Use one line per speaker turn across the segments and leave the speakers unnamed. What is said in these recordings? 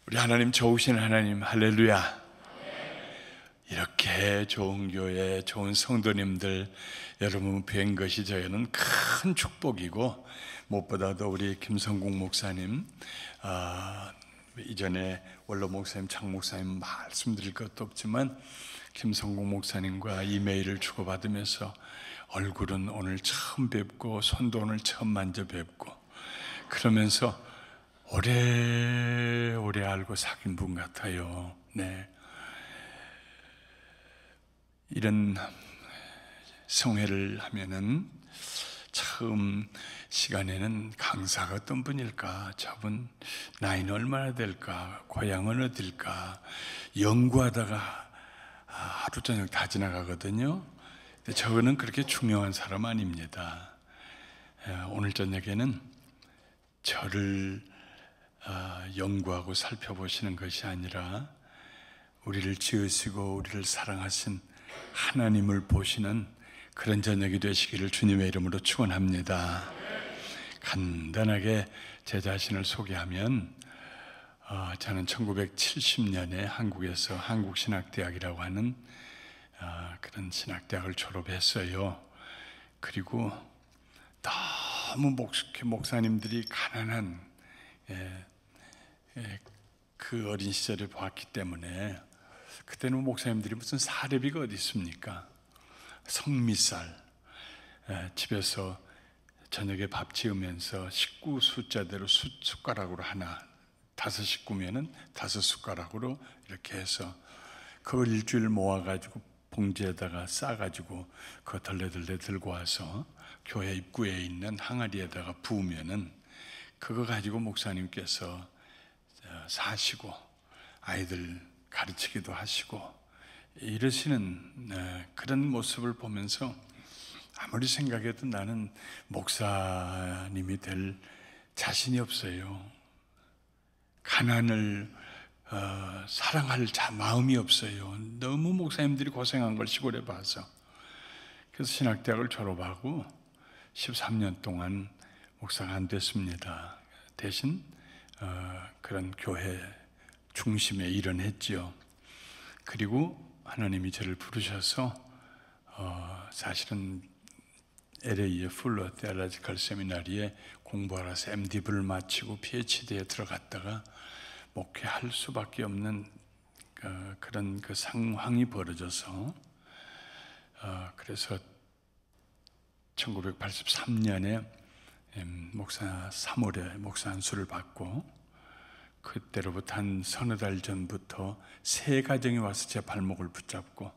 우리 하나님 좋으신 하나님, 할렐루야. 이렇게 좋은 교회, 좋은 성도님들 여러분 뵌 것이 저희는 큰 축복이고, 무엇보다도 우리 김성국 목사님, 이전에 원로 목사님, 장 목사님 말씀드릴 것도 없지만 김성국 목사님과 이메일을 주고받으면서 얼굴은 오늘 처음 뵙고 손도 오늘 처음 만져 뵙고, 그러면서 오래오래 알고 사귄 분 같아요. 네. 이런 성회를 하면은 처음 시간에는 강사가 어떤 분일까, 저분 나이는 얼마나 될까, 고향은 어딜까 연구하다가 하루 저녁 다 지나가거든요. 근데 저거는 그렇게 중요한 사람 아닙니다. 오늘 저녁에는 저를 연구하고 살펴보시는 것이 아니라 우리를 지으시고 우리를 사랑하신 하나님을 보시는 그런 저녁이 되시기를 주님의 이름으로 축원합니다. 간단하게 제 자신을 소개하면 저는 1970년에 한국에서 한국신학대학이라고 하는 그런 신학대학을 졸업했어요. 그리고 너무 목사님들이 가난한 그 어린 시절을 보았기 때문에, 그때는 목사님들이 무슨 사례비가 어디 있습니까? 성미살, 집에서 저녁에 밥 지으면서 식구 숫자대로 숟가락으로 하나, 5식구면은 5숟가락으로 이렇게 해서 그걸 일주일 모아가지고 봉지에다가 싸가지고 그거 덜레덜레 들고 와서 교회 입구에 있는 항아리에다가 부으면은 그거 가지고 목사님께서 사시고 아이들 가르치기도 하시고 이러시는 그런 모습을 보면서 아무리 생각해도 나는 목사님이 될 자신이 없어요. 가난을 사랑할 마음이 없어요. 너무 목사님들이 고생한 걸 시골에 봐서. 그래서 신학대학을 졸업하고 13년 동안 목사가 안 됐습니다. 대신 그런 교회 중심에 일은 했지요. 그리고 하나님이 저를 부르셔서 사실은 LA의 풀러 테올로지컬 세미나리에 공부하러서 MDiv를 마치고 PhD에 들어갔다가 목회할 수밖에 없는 그런 그 상황이 벌어져서 그래서 1983년에 목사 3월에 목사 안수를 받고, 그때로부터 한 서너 달 전부터 세 가정이 와서 제 발목을 붙잡고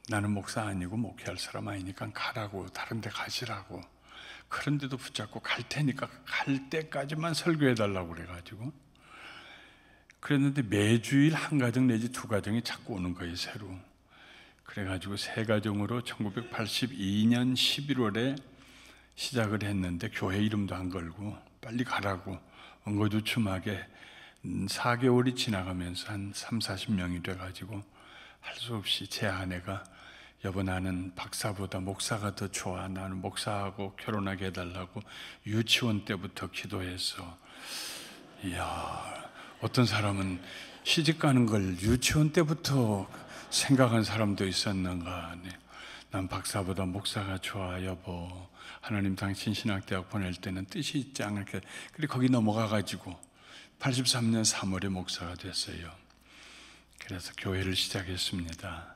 나는 목사 아니고 목회할 사람 아니니까 가라고, 다른 데 가시라고, 그런데도 붙잡고 갈 테니까 갈 때까지만 설교해달라고 그래가지고, 그랬는데 매주일 한 가정 내지 두 가정이 자꾸 오는 거예요, 새로. 그래가지고 세 가정으로 1982년 11월에 시작을 했는데 교회 이름도 안 걸고 빨리 가라고 엉거주춤하게 4개월이 지나가면서 한 30-40명이 돼가지고 할 수 없이 제 아내가 여보 나는 박사보다 목사가 더 좋아, 나는 목사하고 결혼하게 해달라고 유치원 때부터 기도해서, 이야, 어떤 사람은 시집 가는 걸 유치원 때부터 생각한 사람도 있었는가. 난 박사보다 목사가 좋아 여보, 하나님 당신 신학대학 보낼 때는 뜻이 있지 않을까. 그리고 거기 넘어가가지고 83년 3월에 목사가 됐어요. 그래서 교회를 시작했습니다.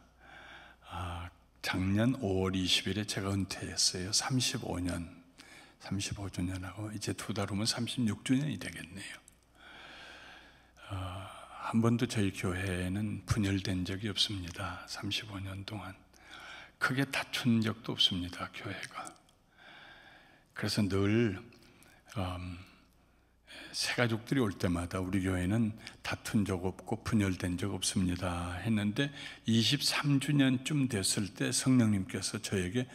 작년 5월 20일에 제가 은퇴했어요. 35주년하고 이제 2달 후면 36주년이 되겠네요. 한 번도 저희 교회에는 분열된 적이 없습니다. 35년 동안 크게 다툰 적도 없습니다, 교회가. 그래서 늘 새가족들이 올 때마다 우리 교회는 다툰 적 없고 분열된 적 없습니다 했는데, 23주년쯤 됐을 때 성령님께서 저에게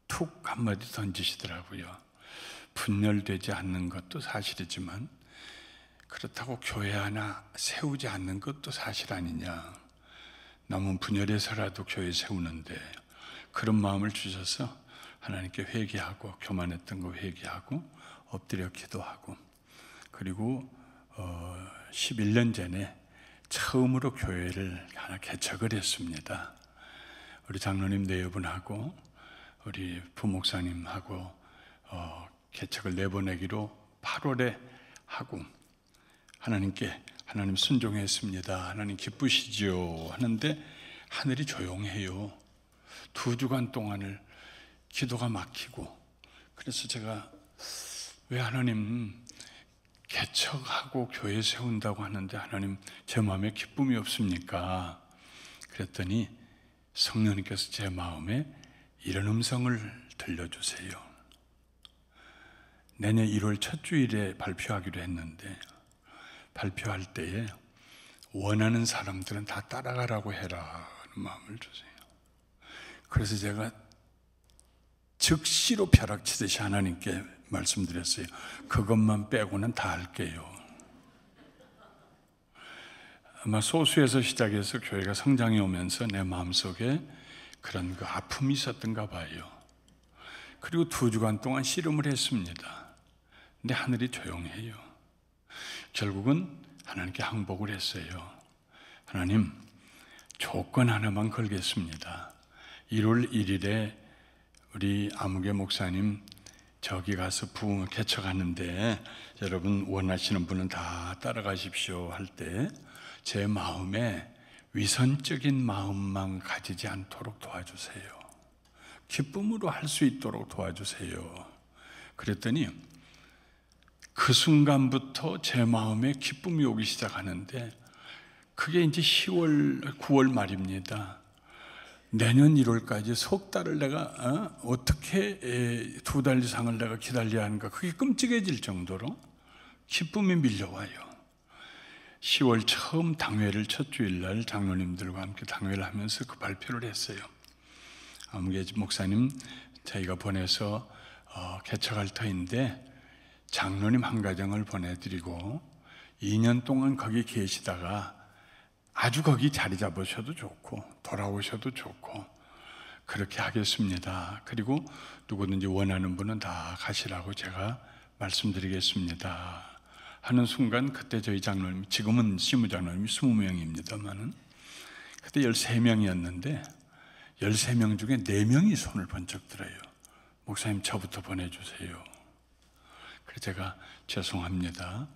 툭 한마디 던지시더라고요. 분열되지 않는 것도 사실이지만 그렇다고 교회 하나 세우지 않는 것도 사실 아니냐, 남은 분열해서라도 교회 세우는데, 그런 마음을 주셔서 하나님께 회개하고, 교만했던 거 회개하고 엎드려 기도하고, 그리고 11년 전에 처음으로 교회를 하나 개척을 했습니다. 우리 장로님 네 분하고 우리 부목사님하고 개척을 내보내기로 8월에 하고 하나님 순종했습니다. 하나님 기쁘시지요 하는데 하늘이 조용해요. 2주간 동안을 기도가 막히고, 그래서 제가 왜 하나님 개척하고 교회 세운다고 하는데 하나님 제 마음에 기쁨이 없습니까? 그랬더니 성령님께서 제 마음에 이런 음성을 들려주세요. 내년 1월 첫 주일에 발표하기로 했는데 발표할 때에 원하는 사람들은 다 따라가라고 해라 하는 마음을 주세요. 그래서 제가 즉시로 벼락치듯이 하나님께 말씀드렸어요. 그것만 빼고는 다 할게요. 아마 소수에서 시작해서 교회가 성장해 오면서 내 마음속에 그런 그 아픔이 있었던가 봐요. 그리고 2주간 동안 씨름을 했습니다. 근데 하늘이 조용해요. 결국은 하나님께 항복을 했어요. 하나님, 조건 하나만 걸겠습니다. 1월 1일에 우리 아무개 목사님 저기 가서 부흥을 개척하는데 여러분 원하시는 분은 다 따라가십시오 할 때 제 마음에 위선적인 마음만 가지지 않도록 도와주세요. 기쁨으로 할 수 있도록 도와주세요. 그랬더니 그 순간부터 제 마음에 기쁨이 오기 시작하는데 그게 이제 10월, 9월 말입니다. 내년 1월까지 석 달을 내가 어떻게 2달 이상을 내가 기다려야 하는가, 그게 끔찍해질 정도로 기쁨이 밀려와요. 10월 처음 당회를 첫 주일날 장로님들과 함께 당회를 하면서 그 발표를 했어요. 아무개 목사님 저희가 보내서 개척할 터인데 장로님 한 가정을 보내드리고 2년 동안 거기 계시다가 아주 거기 자리 잡으셔도 좋고 돌아오셔도 좋고 그렇게 하겠습니다. 그리고 누구든지 원하는 분은 다 가시라고 제가 말씀드리겠습니다 하는 순간, 그때 저희 장로님, 지금은 시무장로님이 20명입니다만은 그때 13명이었는데 13명 중에 4명이 손을 번쩍 들어요. 목사님 저부터 보내주세요. 그래서 제가 죄송합니다,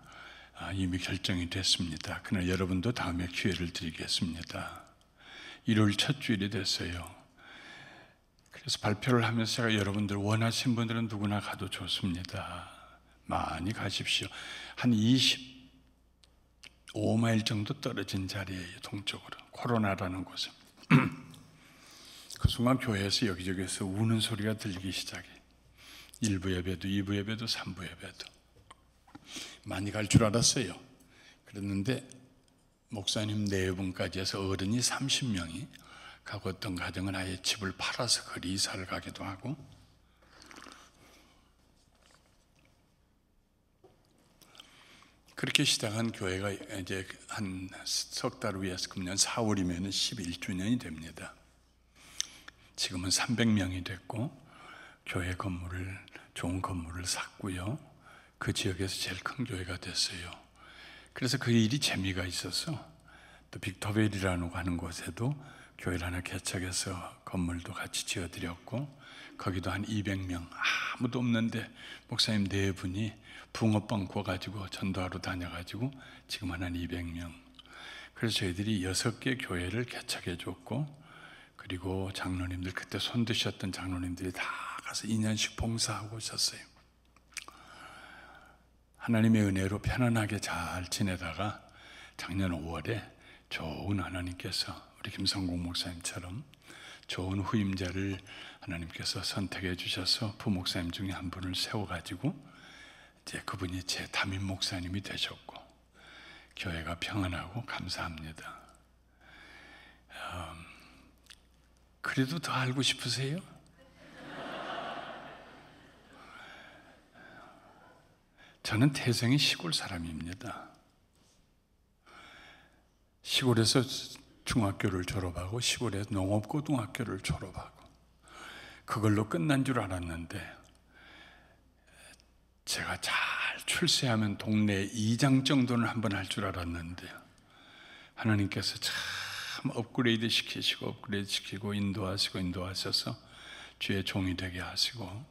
이미 결정이 됐습니다. 그러나 여러분도 다음에 기회를 드리겠습니다. 1월 첫 주일이 됐어요. 그래서 발표를 하면서 제가 여러분들 원하신 분들은 누구나 가도 좋습니다. 많이 가십시오. 한 25마일 정도 떨어진 자리예요. 동쪽으로, 코로나라는 곳은. 그 순간 교회에서 여기저기서 우는 소리가 들리기 시작해. 1부 예배도 2부 예배도 3부 예배도 많이 갈 줄 알았어요. 그랬는데 목사님 4분까지 해서 어른이 30명이 가고, 어떤 가정은 아예 집을 팔아서 거리 이사를 가기도 하고, 그렇게 시작한 교회가 이제 한 석 달 후에 금년 4월이면 11주년이 됩니다. 지금은 300명이 됐고 교회 건물을, 좋은 건물을 샀고요. 그 지역에서 제일 큰 교회가 됐어요. 그래서 그 일이 재미가 있어서 또 빅터벨이라고 하는 곳에도 교회를 하나 개척해서 건물도 같이 지어드렸고, 거기도 한 200명, 아무도 없는데 목사님 4분이 붕어빵 구워가지고 전도하러 다녀가지고 지금 한 200명. 그래서 저희들이 6개 교회를 개척해 줬고, 그리고 장로님들, 그때 손 드셨던 장로님들이 다 가서 2년씩 봉사하고 오셨어요. 하나님의 은혜로 편안하게 잘 지내다가 작년 5월에 좋은, 하나님께서 우리 김성국 목사님처럼 좋은 후임자를 하나님께서 선택해 주셔서 부목사님 중에 한 분을 세워가지고 이제 그분이 제 담임 목사님이 되셨고, 교회가 평안하고 감사합니다. 그래도 더 알고 싶으세요? 저는 태생이 시골 사람입니다. 시골에서 중학교를 졸업하고 시골에서 농업고등학교를 졸업하고 그걸로 끝난 줄 알았는데 제가 잘 출세하면 동네 2장 정도는 한번 할 줄 알았는데 하나님께서 참 업그레이드 시키고 인도하셔서 주의 종이 되게 하시고,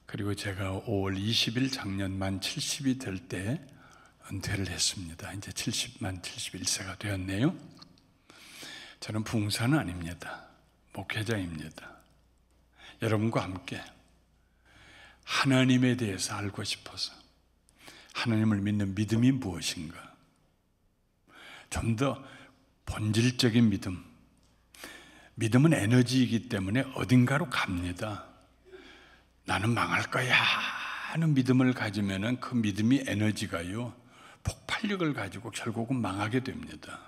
그리고 제가 5월 20일 작년 만 70이 될 때 은퇴를 했습니다. 이제 만 71세가 되었네요. 저는 부흥사는 아닙니다. 목회자입니다. 여러분과 함께 하나님에 대해서 알고 싶어서, 하나님을 믿는 믿음이 무엇인가, 좀 더 본질적인 믿음은 에너지이기 때문에 어딘가로 갑니다. 나는 망할 거야 하는 믿음을 가지면 그 믿음이 에너지가요, 폭발력을 가지고 결국은 망하게 됩니다.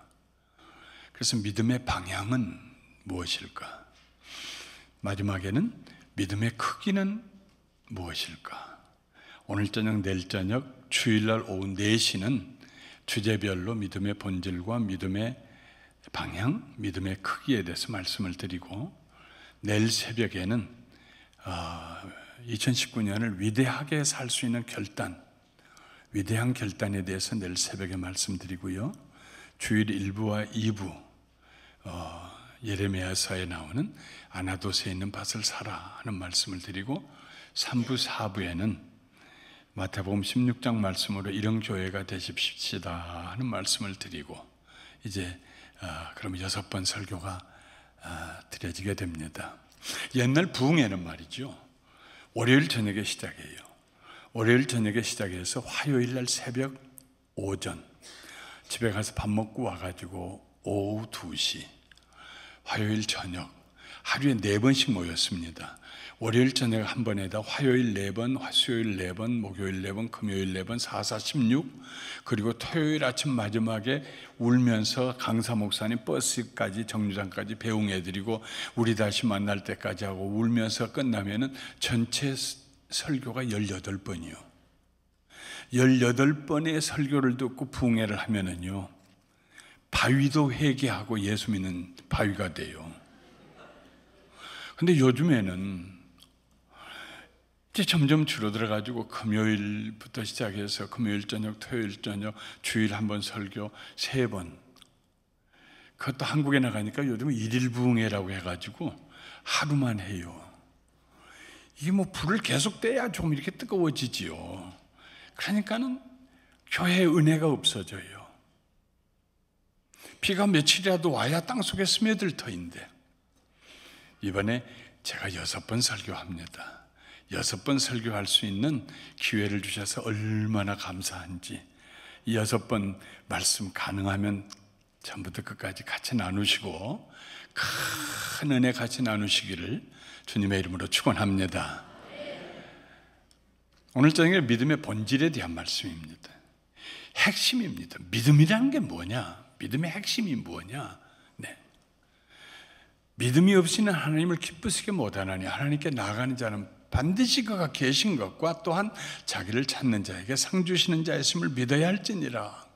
그래서 믿음의 방향은 무엇일까? 마지막에는 믿음의 크기는 무엇일까? 오늘 저녁, 내일 저녁, 주일날 오후 4시는 주제별로 믿음의 본질과 믿음의 방향, 믿음의 크기에 대해서 말씀을 드리고, 내일 새벽에는 2019년을 위대하게 살 수 있는 위대한 결단에 대해서 내일 새벽에 말씀드리고요, 주일 1부와 2부 예레미야서에 나오는 아나도스에 있는 밭을 사라 하는 말씀을 드리고, 3부, 4부에는 마태복음 16장 말씀으로 이런 교회가 되십시다 하는 말씀을 드리고, 이제 그럼 6번 설교가 드려지게 됩니다. 옛날 부흥회는 말이죠, 월요일 저녁에 시작해요. 월요일 저녁에 시작해서 화요일 날 새벽 오전 집에 가서 밥 먹고 와가지고 오후 2시, 화요일 저녁 하루에 4번씩 모였습니다. 월요일 저녁 한 번에다 화요일 4번, 수요일 4번, 목요일 4번, 금요일 4번, 4, 4, 16, 그리고 토요일 아침 마지막에 울면서 강사 목사님 버스까지 정류장까지 배웅해드리고 우리 다시 만날 때까지 하고 울면서 끝나면은 전체 설교가 18번이요. 18번의 설교를 듣고 부흥회를 하면은요, 바위도 회개하고 예수 믿는 바위가 돼요. 근데 요즘에는 이제 점점 줄어들어가지고 금요일부터 시작해서 금요일 저녁, 토요일 저녁, 주일 한 번 설교 3번. 그것도 한국에 나가니까 요즘은 1일 부흥회라고 해가지고 하루만 해요. 이게 뭐 불을 계속 떼야 좀 이렇게 뜨거워지지요. 그러니까는 교회의 은혜가 없어져요. 비가 며칠이라도 와야 땅속에 스며들 터인데, 이번에 제가 6번 설교합니다. 6번 설교할 수 있는 기회를 주셔서 얼마나 감사한지, 이 6번 말씀 가능하면 전부터 끝까지 같이 나누시고 큰 은혜 같이 나누시기를 주님의 이름으로 축원합니다. 오늘 저녁에 믿음의 본질에 대한 말씀입니다. 핵심입니다. 믿음이라는 게 뭐냐? 믿음의 핵심이 뭐냐? 네. 믿음이 없이는 하나님을 기쁘시게 못하나니 하나님께 나아가는 자는 반드시 그가 계신 것과 또한 자기를 찾는 자에게 상 주시는 자였음을 믿어야 할지니라.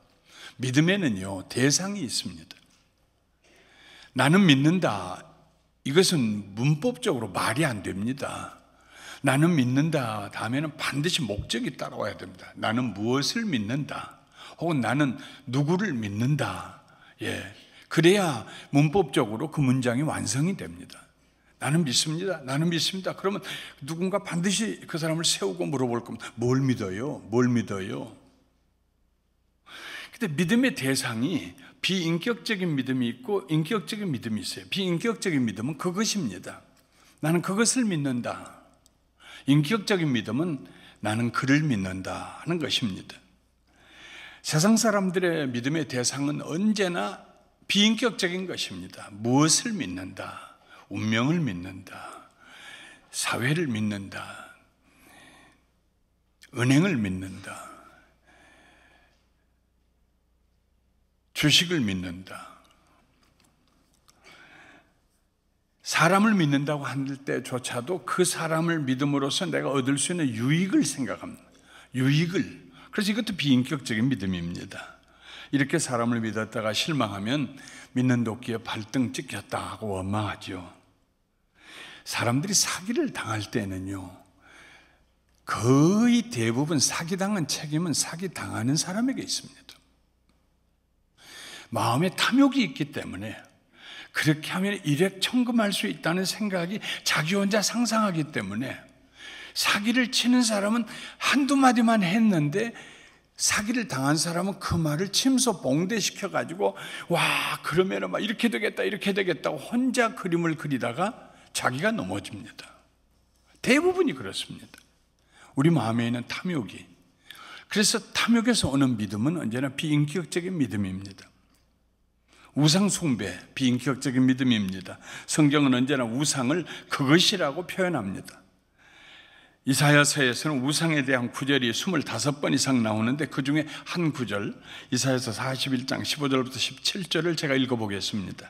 믿음에는요, 대상이 있습니다. 나는 믿는다, 이것은 문법적으로 말이 안 됩니다. 나는 믿는다 다음에는 반드시 목적이 따라와야 됩니다. 나는 무엇을 믿는다, 혹은 나는 누구를 믿는다. 그래야 문법적으로 그 문장이 완성이 됩니다. 나는 믿습니다. 나는 믿습니다. 그러면 누군가 반드시 그 사람을 세우고 물어볼 겁니다. 뭘 믿어요? 뭘 믿어요? 근데 믿음의 대상이 비인격적인 믿음이 있고 인격적인 믿음이 있어요. 비인격적인 믿음은 그것입니다. 나는 그것을 믿는다. 인격적인 믿음은 나는 그를 믿는다 하는 것입니다. 세상 사람들의 믿음의 대상은 언제나 비인격적인 것입니다. 무엇을 믿는다? 운명을 믿는다, 사회를 믿는다, 은행을 믿는다, 주식을 믿는다. 사람을 믿는다고 할 때조차도 그 사람을 믿음으로써 내가 얻을 수 있는 유익을 생각합니다. 유익을. 그래서 이것도 비인격적인 믿음입니다. 이렇게 사람을 믿었다가 실망하면 믿는 도끼에 발등 찍혔다 하고 원망하죠. 사람들이 사기를 당할 때는요, 거의 대부분 사기당한 책임은 사기당하는 사람에게 있습니다. 마음에 탐욕이 있기 때문에 그렇게 하면 일액천금할 수 있다는 생각이 자기 혼자 상상하기 때문에 사기를 치는 사람은 한두 마디만 했는데 사기를 당한 사람은 그 말을 침소 봉대시켜가지고 와 그러면 막 이렇게 되겠다 이렇게 되겠다고 혼자 그림을 그리다가 자기가 넘어집니다. 대부분이 그렇습니다. 우리 마음에 있는 탐욕이. 그래서 탐욕에서 오는 믿음은 언제나 비인격적인 믿음입니다. 우상 숭배, 비인격적인 믿음입니다. 성경은 언제나 우상을 그것이라고 표현합니다. 이사야서에서는 우상에 대한 구절이 25번 이상 나오는데 그 중에 한 구절, 이사야서 41장 15절부터 17절을 제가 읽어보겠습니다.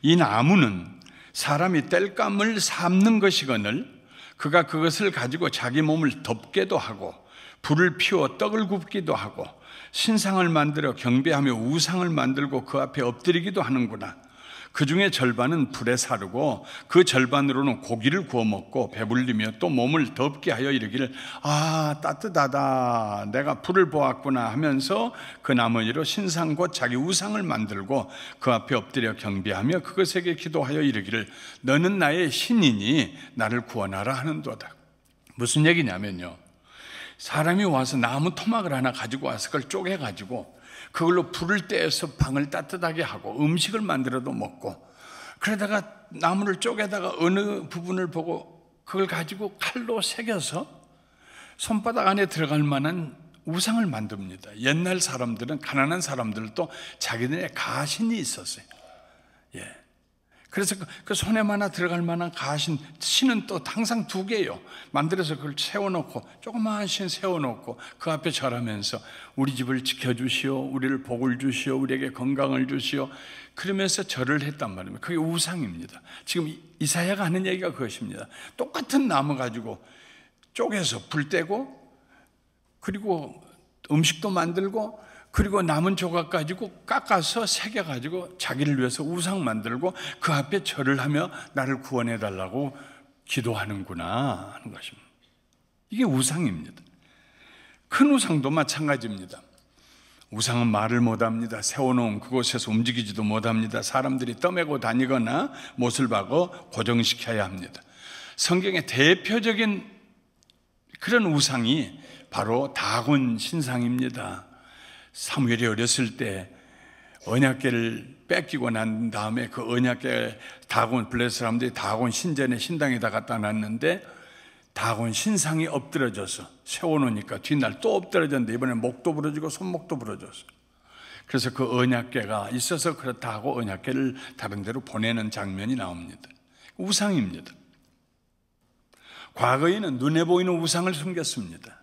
이 나무는 사람이 땔감을 삶는 것이거늘 그가 그것을 가지고 자기 몸을 덮게도 하고 불을 피워 떡을 굽기도 하고 신상을 만들어 경배하며 우상을 만들고 그 앞에 엎드리기도 하는구나. 그 중에 절반은 불에 사르고 그 절반으로는 고기를 구워 먹고 배불리며 또 몸을 덥게 하여 이르기를 아 따뜻하다 내가 불을 보았구나 하면서 그 나머지로 신상 곧 자기 우상을 만들고 그 앞에 엎드려 경배하며 그것에게 기도하여 이르기를 너는 나의 신이니 나를 구원하라 하는도다. 무슨 얘기냐면요, 사람이 와서 나무 토막을 하나 가지고 와서 그걸 쪼개가지고 그걸로 불을 떼어서 방을 따뜻하게 하고 음식을 만들어도 먹고, 그러다가 나무를 쪼개다가 어느 부분을 보고 그걸 가지고 칼로 새겨서 손바닥 안에 들어갈 만한 우상을 만듭니다. 옛날 사람들은, 가난한 사람들도 자기들의 가신이 있었어요. 예. 그래서 그 손에 하나 들어갈 만한 가신, 신은 또 항상 2개예요. 만들어서 그걸 세워놓고, 조그마한 신 세워놓고 그 앞에 절하면서 우리 집을 지켜주시오, 우리를 복을 주시오, 우리에게 건강을 주시오, 그러면서 절을 했단 말입니다. 그게 우상입니다. 지금 이사야가 하는 얘기가 그것입니다. 똑같은 나무 가지고 쪼개서 불 떼고, 그리고 음식도 만들고, 그리고 남은 조각 가지고 깎아서 새겨가지고 자기를 위해서 우상 만들고 그 앞에 절을 하며 나를 구원해 달라고 기도하는구나 하는 것입니다. 이게 우상입니다. 큰 우상도 마찬가지입니다. 우상은 말을 못합니다. 세워놓은 그곳에서 움직이지도 못합니다. 사람들이 떠매고 다니거나 못을 박아 고정시켜야 합니다. 성경의 대표적인 그런 우상이 바로 다곤 신상입니다. 사무엘이 어렸을 때 언약궤를 뺏기고 난 다음에 그 언약궤 다곤 블레셋 사람들이 다곤 신전에 신당에다 갖다 놨는데 다곤 신상이 엎드러져서 세워놓으니까 뒷날 또 엎드러졌는데 이번에 목도 부러지고 손목도 부러졌어요. 그래서 그 언약궤가 있어서 그렇다 하고 언약궤를 다른 데로 보내는 장면이 나옵니다. 우상입니다. 과거에는 눈에 보이는 우상을 섬겼습니다.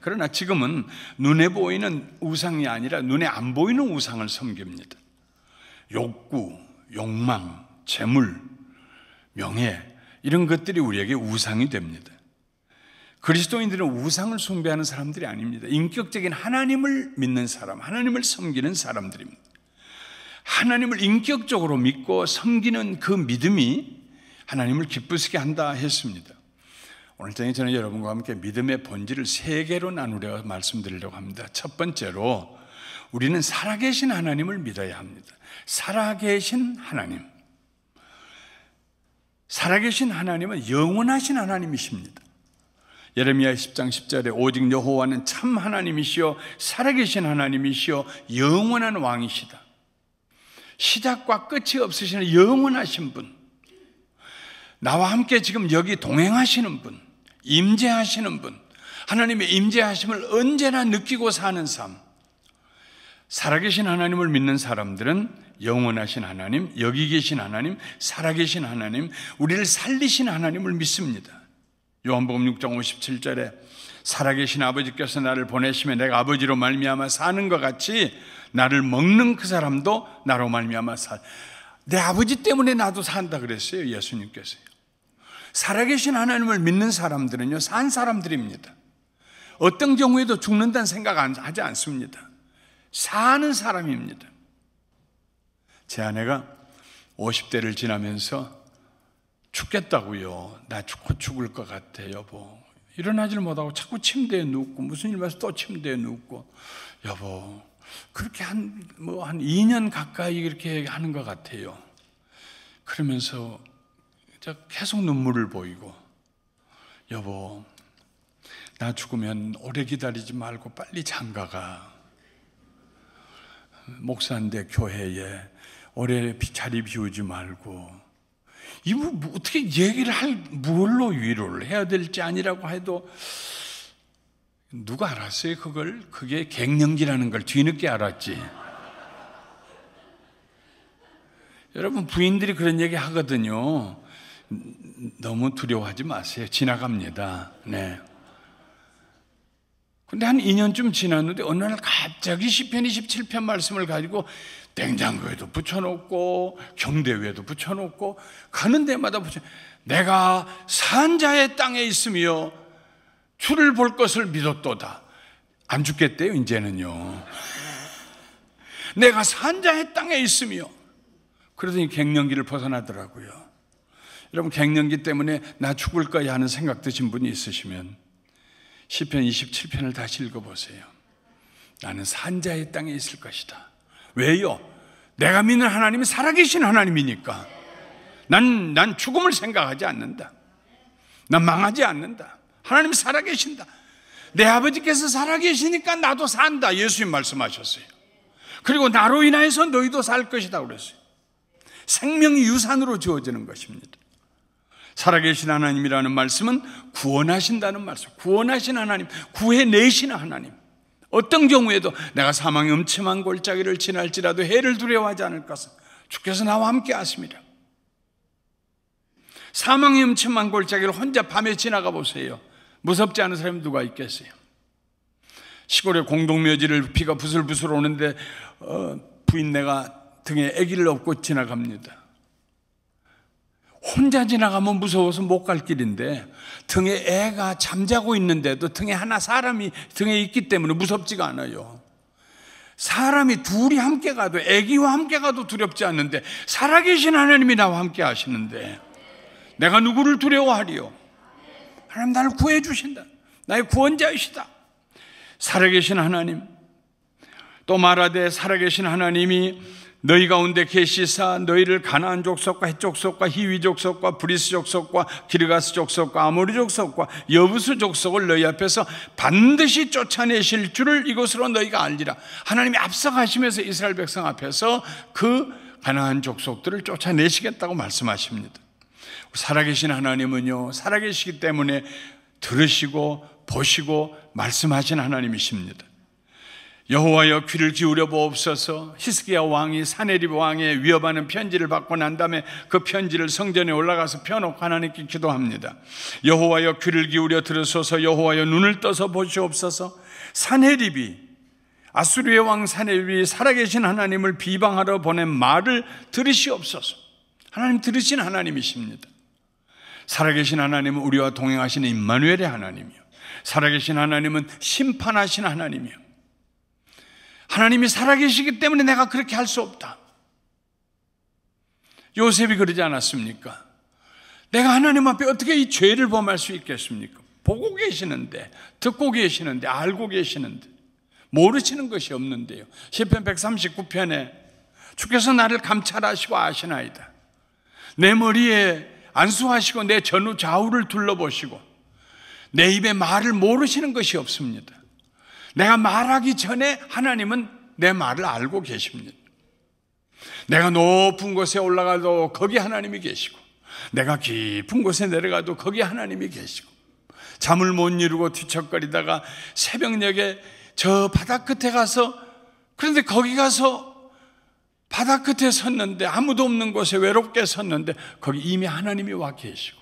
그러나 지금은 눈에 보이는 우상이 아니라 눈에 안 보이는 우상을 섬깁니다. 욕구, 욕망, 재물, 명예, 이런 것들이 우리에게 우상이 됩니다. 그리스도인들은 우상을 숭배하는 사람들이 아닙니다. 인격적인 하나님을 믿는 사람, 하나님을 섬기는 사람들입니다. 하나님을 인격적으로 믿고 섬기는 그 믿음이 하나님을 기쁘시게 한다 했습니다. 오늘 저는 여러분과 함께 믿음의 본질을 3개로 나누려 말씀드리려고 합니다. 첫 번째로 우리는 살아계신 하나님을 믿어야 합니다. 살아계신 하나님. 살아계신 하나님은 영원하신 하나님이십니다. 예레미야 10장 10절에 오직 여호와는 참 하나님이시요 살아계신 하나님이시요 영원한 왕이시다. 시작과 끝이 없으시는 영원하신 분, 나와 함께 지금 여기 동행하시는 분, 임재하시는 분, 하나님의 임재하심을 언제나 느끼고 사는 삶. 살아계신 하나님을 믿는 사람들은 영원하신 하나님, 여기 계신 하나님, 살아계신 하나님, 우리를 살리신 하나님을 믿습니다. 요한복음 6장 57절에 살아계신 아버지께서 나를 보내시면 내가 아버지로 말미암아 사는 것 같이 나를 먹는 그 사람도 나로 말미암아 내 아버지 때문에 나도 산다 그랬어요, 예수님께서요. 살아계신 하나님을 믿는 사람들은요, 산 사람들입니다. 어떤 경우에도 죽는다는 생각 하지 않습니다. 사는 사람입니다. 제 아내가 50대를 지나면서 죽겠다고요. 나 죽을 것 같아 여보. 일어나질 못하고 자꾸 침대에 눕고 무슨 일 봐서 또 침대에 눕고 여보 그렇게 한 2년 가까이 이렇게 하는 것 같아요. 그러면서 계속 눈물을 보이고 여보 나 죽으면 오래 기다리지 말고 빨리 장가가. 목사인데 교회에 오래 자리 비우지 말고. 이거 어떻게 얘기를 뭘로 위로를 해야 될지 아니라고 해도 누가 알았어요 그걸? 그게 갱년기라는 걸 뒤늦게 알았지. 여러분 부인들이 그런 얘기 하거든요. 너무 두려워하지 마세요. 지나갑니다. 네. 근데 한 2년쯤 지났는데 어느 날 갑자기 시편 27편 말씀을 가지고 냉장고에도 붙여놓고 경대위에도 붙여놓고 가는 데마다 내가 산자의 땅에 있으며 주를 볼 것을 믿었도다. 안 죽겠대요 이제는요. 내가 산자의 땅에 있으며. 그러더니 갱년기를 벗어나더라고요. 여러분 갱년기 때문에 나 죽을 거야 하는 생각 드신 분이 있으시면 시편 27편을 다시 읽어보세요. 나는 산자의 땅에 있을 것이다. 왜요? 내가 믿는 하나님이 살아계신 하나님이니까. 난 죽음을 생각하지 않는다. 난 망하지 않는다. 하나님이 살아계신다. 내 아버지께서 살아계시니까 나도 산다. 예수님 말씀하셨어요. 그리고 나로 인하여서 너희도 살 것이다 그랬어요. 생명이 유산으로 주어지는 것입니다. 살아계신 하나님이라는 말씀은 구원하신다는 말씀. 구원하신 하나님, 구해내시는 하나님. 어떤 경우에도 내가 사망의 음침한 골짜기를 지날지라도 해를 두려워하지 않을 것은 주께서 나와 함께 하십니다. 사망의 음침한 골짜기를 혼자 밤에 지나가 보세요. 무섭지 않은 사람이 누가 있겠어요? 시골에 공동묘지를 비가 부슬부슬 오는데 부인네가 등에 아기를 업고 지나갑니다. 혼자 지나가면 무서워서 못 갈 길인데 등에 애가 잠자고 있는데도 등에 하나 사람이 등에 있기 때문에 무섭지가 않아요. 사람이 둘이 함께 가도 애기와 함께 가도 두렵지 않는데 살아계신 하나님이 나와 함께 하시는데 내가 누구를 두려워하리요? 하나님 나를 구해 주신다. 나의 구원자이시다. 살아계신 하나님. 또 말하되 살아계신 하나님이 너희 가운데 계시사 너희를 가나안 족속과 헷 족속과 히위 족속과 브리스 족속과 기르가스 족속과 아모리 족속과 여부스 족속을 너희 앞에서 반드시 쫓아내실 줄을 이것으로 너희가 알리라. 하나님이 앞서가시면서 이스라엘 백성 앞에서 그 가나안 족속들을 쫓아내시겠다고 말씀하십니다. 살아계신 하나님은요, 살아계시기 때문에 들으시고 보시고 말씀하신 하나님이십니다. 여호와여 귀를 기울여 보옵소서. 히스기야 왕이 사네립 왕의 위협하는 편지를 받고 난 다음에 그 편지를 성전에 올라가서 펴놓고 하나님께 기도합니다. 여호와여 귀를 기울여 들으소서. 여호와여 눈을 떠서 보시옵소서. 사네립이 아수르의 왕 사네립이 살아계신 하나님을 비방하러 보낸 말을 들으시옵소서. 하나님 들으신 하나님이십니다. 살아계신 하나님은 우리와 동행하시는 임마누엘의 하나님이요, 살아계신 하나님은 심판하신 하나님이요. 하나님이 살아계시기 때문에 내가 그렇게 할 수 없다. 요셉이 그러지 않았습니까? 내가 하나님 앞에 어떻게 이 죄를 범할 수 있겠습니까? 보고 계시는데, 듣고 계시는데, 알고 계시는데 모르시는 것이 없는데요. 시편 139편에 주께서 나를 감찰하시고 아시나이다. 내 머리에 안수하시고 내 전후 좌우를 둘러보시고 내 입에 말을 모르시는 것이 없습니다. 내가 말하기 전에 하나님은 내 말을 알고 계십니다. 내가 높은 곳에 올라가도 거기 하나님이 계시고 내가 깊은 곳에 내려가도 거기 하나님이 계시고 잠을 못 이루고 뒤척거리다가 새벽녘에 저 바다 끝에 가서, 그런데 거기 가서 바다 끝에 섰는데 아무도 없는 곳에 외롭게 섰는데 거기 이미 하나님이 와 계시고,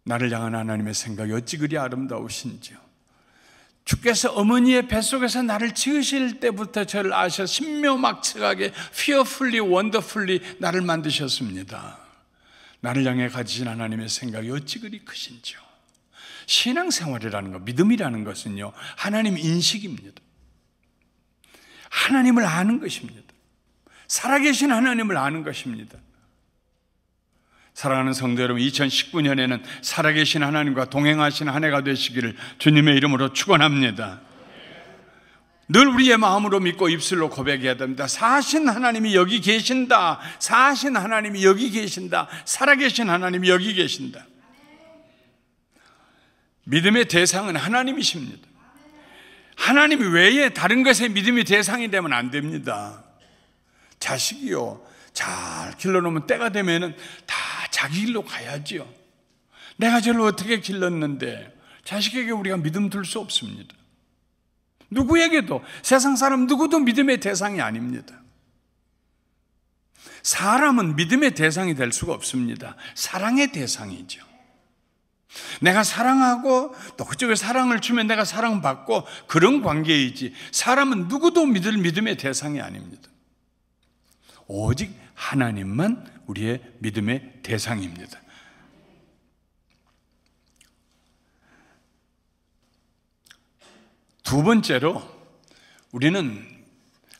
나를 향한 하나님의 생각이 어찌 그리 아름다우신지요. 주께서 어머니의 뱃속에서 나를 지으실 때부터 저를 아셔 신묘막측하게 fearfully, wonderfully 나를 만드셨습니다. 나를 향해 가지신 하나님의 생각이 어찌 그리 크신지요. 신앙생활이라는 것, 믿음이라는 것은요, 하나님 인식입니다. 하나님을 아는 것입니다. 살아계신 하나님을 아는 것입니다. 사랑하는 성도 여러분, 2019년에는 살아계신 하나님과 동행하신 한 해가 되시기를 주님의 이름으로 축원합니다. 늘 우리의 마음으로 믿고 입술로 고백해야 됩니다. 사신 하나님이 여기 계신다. 사신 하나님이 여기 계신다. 살아계신 하나님이 여기 계신다. 믿음의 대상은 하나님이십니다. 하나님 외에 다른 것에 믿음의 대상이 되면 안 됩니다. 자식이요, 잘 길러놓으면 때가 되면은 다 자기 길로 가야지요. 내가 저를 어떻게 길렀는데 자식에게 우리가 믿음 둘 수 없습니다. 누구에게도, 세상 사람 누구도 믿음의 대상이 아닙니다. 사람은 믿음의 대상이 될 수가 없습니다. 사랑의 대상이죠. 내가 사랑하고 또 그쪽에 사랑을 주면 내가 사랑받고 그런 관계이지, 사람은 누구도 믿을 믿음의 대상이 아닙니다. 오직 하나님만 우리의 믿음의 대상입니다. 두 번째로, 우리는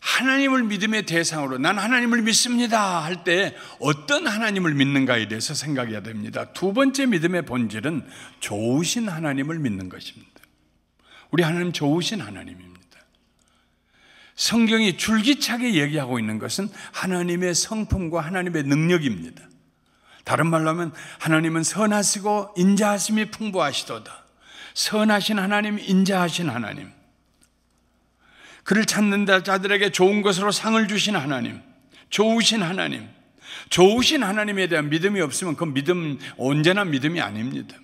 하나님을 믿음의 대상으로, 난 하나님을 믿습니다 할 때 어떤 하나님을 믿는가에 대해서 생각해야 됩니다. 두 번째 믿음의 본질은 좋으신 하나님을 믿는 것입니다. 우리 하나님 좋으신 하나님입니다. 성경이 줄기차게 얘기하고 있는 것은 하나님의 성품과 하나님의 능력입니다. 다른 말로 하면 하나님은 선하시고 인자하심이 풍부하시도다. 선하신 하나님, 인자하신 하나님, 그를 찾는 자들에게 좋은 것으로 상을 주신 하나님, 좋으신 하나님. 좋으신 하나님에 대한 믿음이 없으면 그 믿음, 언제나 믿음이 아닙니다.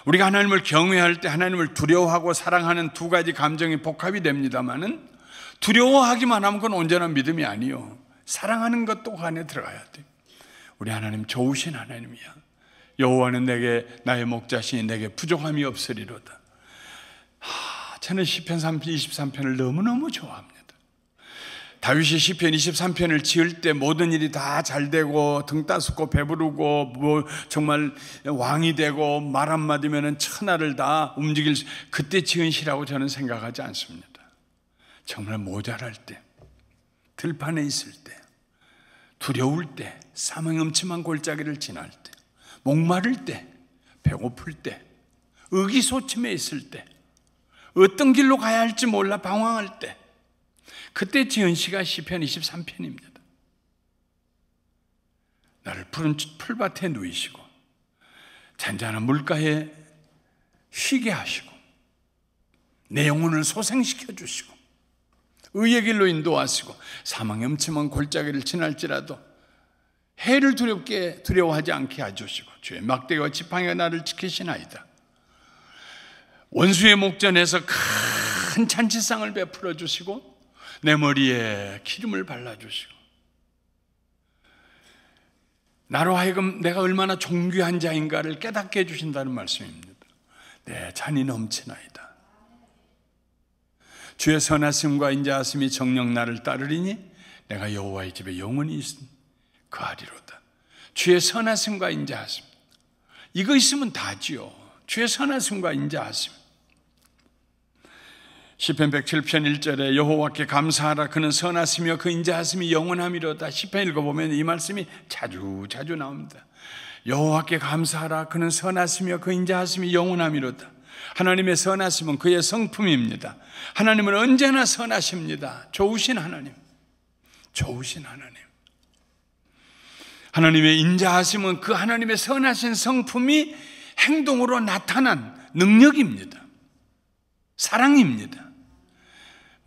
우리가 하나님을 경외할 때 하나님을 두려워하고 사랑하는 두 가지 감정이 복합이 됩니다만은, 두려워하기만 하면 그건 언제나 믿음이 아니요, 사랑하는 것도 그 안에 들어가야 돼요. 우리 하나님 좋으신 하나님이야. 여호와는 내게 나의 목자시니 내게 부족함이 없으리로다. 저는 시편 23편을 너무너무 좋아합니다. 다윗이 시편 23편을 지을 때 모든 일이 다 잘되고 등 따숩고 배부르고 정말 왕이 되고 말 한마디면 천하를 다 움직일 그때 지은 시라고 저는 생각하지 않습니다. 정말 모자랄 때, 들판에 있을 때, 두려울 때, 사망 음침한 골짜기를 지날 때, 목마를 때, 배고플 때, 의기소침해 있을 때, 어떤 길로 가야 할지 몰라 방황할 때, 그때 지은 시가 시편 23편입니다. 나를 푸른 풀밭에 누이시고 잔잔한 물가에 쉬게 하시고 내 영혼을 소생시켜 주시고 의의 길로 인도하시고 사망의 음침한 골짜기를 지날지라도 해를 두려워하지 않게 해주시고 주의 막대기와 지팡이가 나를 지키시나이다. 원수의 목전에서 큰 잔치상을 베풀어 주시고 내 머리에 기름을 발라주시고 나로 하여금 내가 얼마나 존귀한 자인가를 깨닫게 해주신다는 말씀입니다. 내 잔이 넘치나이다. 주의 선하심과 인자하심이 정녕 나를 따르리니 내가 여호와의 집에 영원히 거하리로다. 주의 선하심과 인자하심, 이거 있으면 다지요. 주의 선하심과 인자하심. 시편 107편 1절에 여호와께 감사하라, 그는 선하시며 그 인자하심이 영원함이로다. 시편 읽어보면 이 말씀이 자주 나옵니다. 여호와께 감사하라, 그는 선하시며 그 인자하심이 영원함이로다. 하나님의 선하심은 그의 성품입니다. 하나님은 언제나 선하십니다. 좋으신 하나님, 좋으신 하나님. 하나님의 인자하심은 그 하나님의 선하신 성품이 행동으로 나타난 능력입니다. 사랑입니다.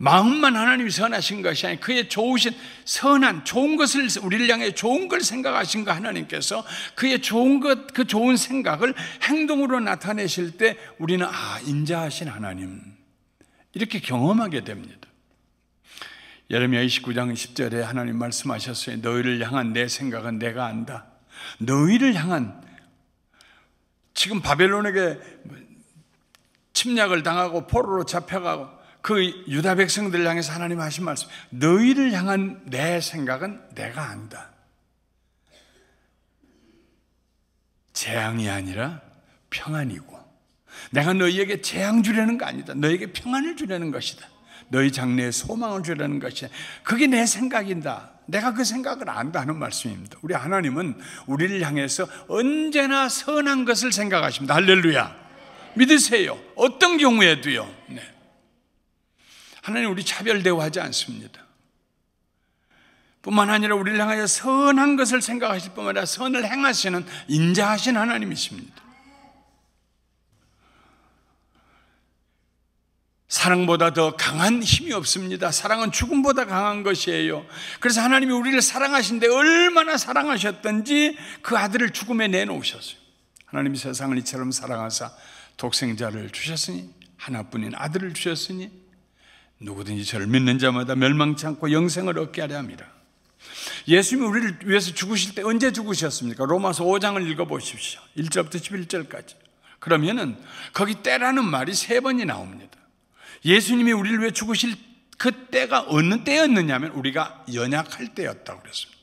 마음만 하나님이 선하신 것이 아니라 그의 좋으신 선한 좋은 것을, 우리를 향해 좋은 걸 생각하신 그 하나님께서 그의 좋은 것, 그 좋은 생각을 행동으로 나타내실 때 우리는 인자하신 하나님, 이렇게 경험하게 됩니다. 예레미야 29장 10절에 하나님 말씀하셨어요. 너희를 향한 내 생각은 내가 안다. 너희를 향한, 지금 바벨론에게 침략을 당하고 포로로 잡혀가고 그 유다 백성들을 향해서 하나님 하신 말씀, 너희를 향한 내 생각은 내가 안다. 재앙이 아니라 평안이고, 내가 너희에게 재앙 주려는 거 아니다. 너희에게 평안을 주려는 것이다. 너희 장래에 소망을 주려는 것이다. 그게 내 생각이다. 내가 그 생각을 안다 하는 말씀입니다. 우리 하나님은 우리를 향해서 언제나 선한 것을 생각하십니다. 할렐루야. 믿으세요. 어떤 경우에도요. 네. 하나님 우리 차별 대우하지 않습니다. 뿐만 아니라 우리를 향하여 선한 것을 생각하실 뿐만 아니라 선을 행하시는 인자하신 하나님이십니다. 사랑보다 더 강한 힘이 없습니다. 사랑은 죽음보다 강한 것이에요. 그래서 하나님이 우리를 사랑하신데 얼마나 사랑하셨던지 그 아들을 죽음에 내놓으셨어요. 하나님이 세상을 이처럼 사랑하사 독생자를 주셨으니, 하나뿐인 아들을 주셨으니 누구든지 저를 믿는 자마다 멸망치 않고 영생을 얻게 하려 함이라. 예수님이 우리를 위해서 죽으실 때 언제 죽으셨습니까? 로마서 5장을 읽어보십시오. 1절부터 11절까지. 그러면은 거기 때라는 말이 3번이 나옵니다. 예수님이 우리를 위해 죽으실 그 때가 어느 때였느냐 하면 우리가 연약할 때였다고 그랬습니다.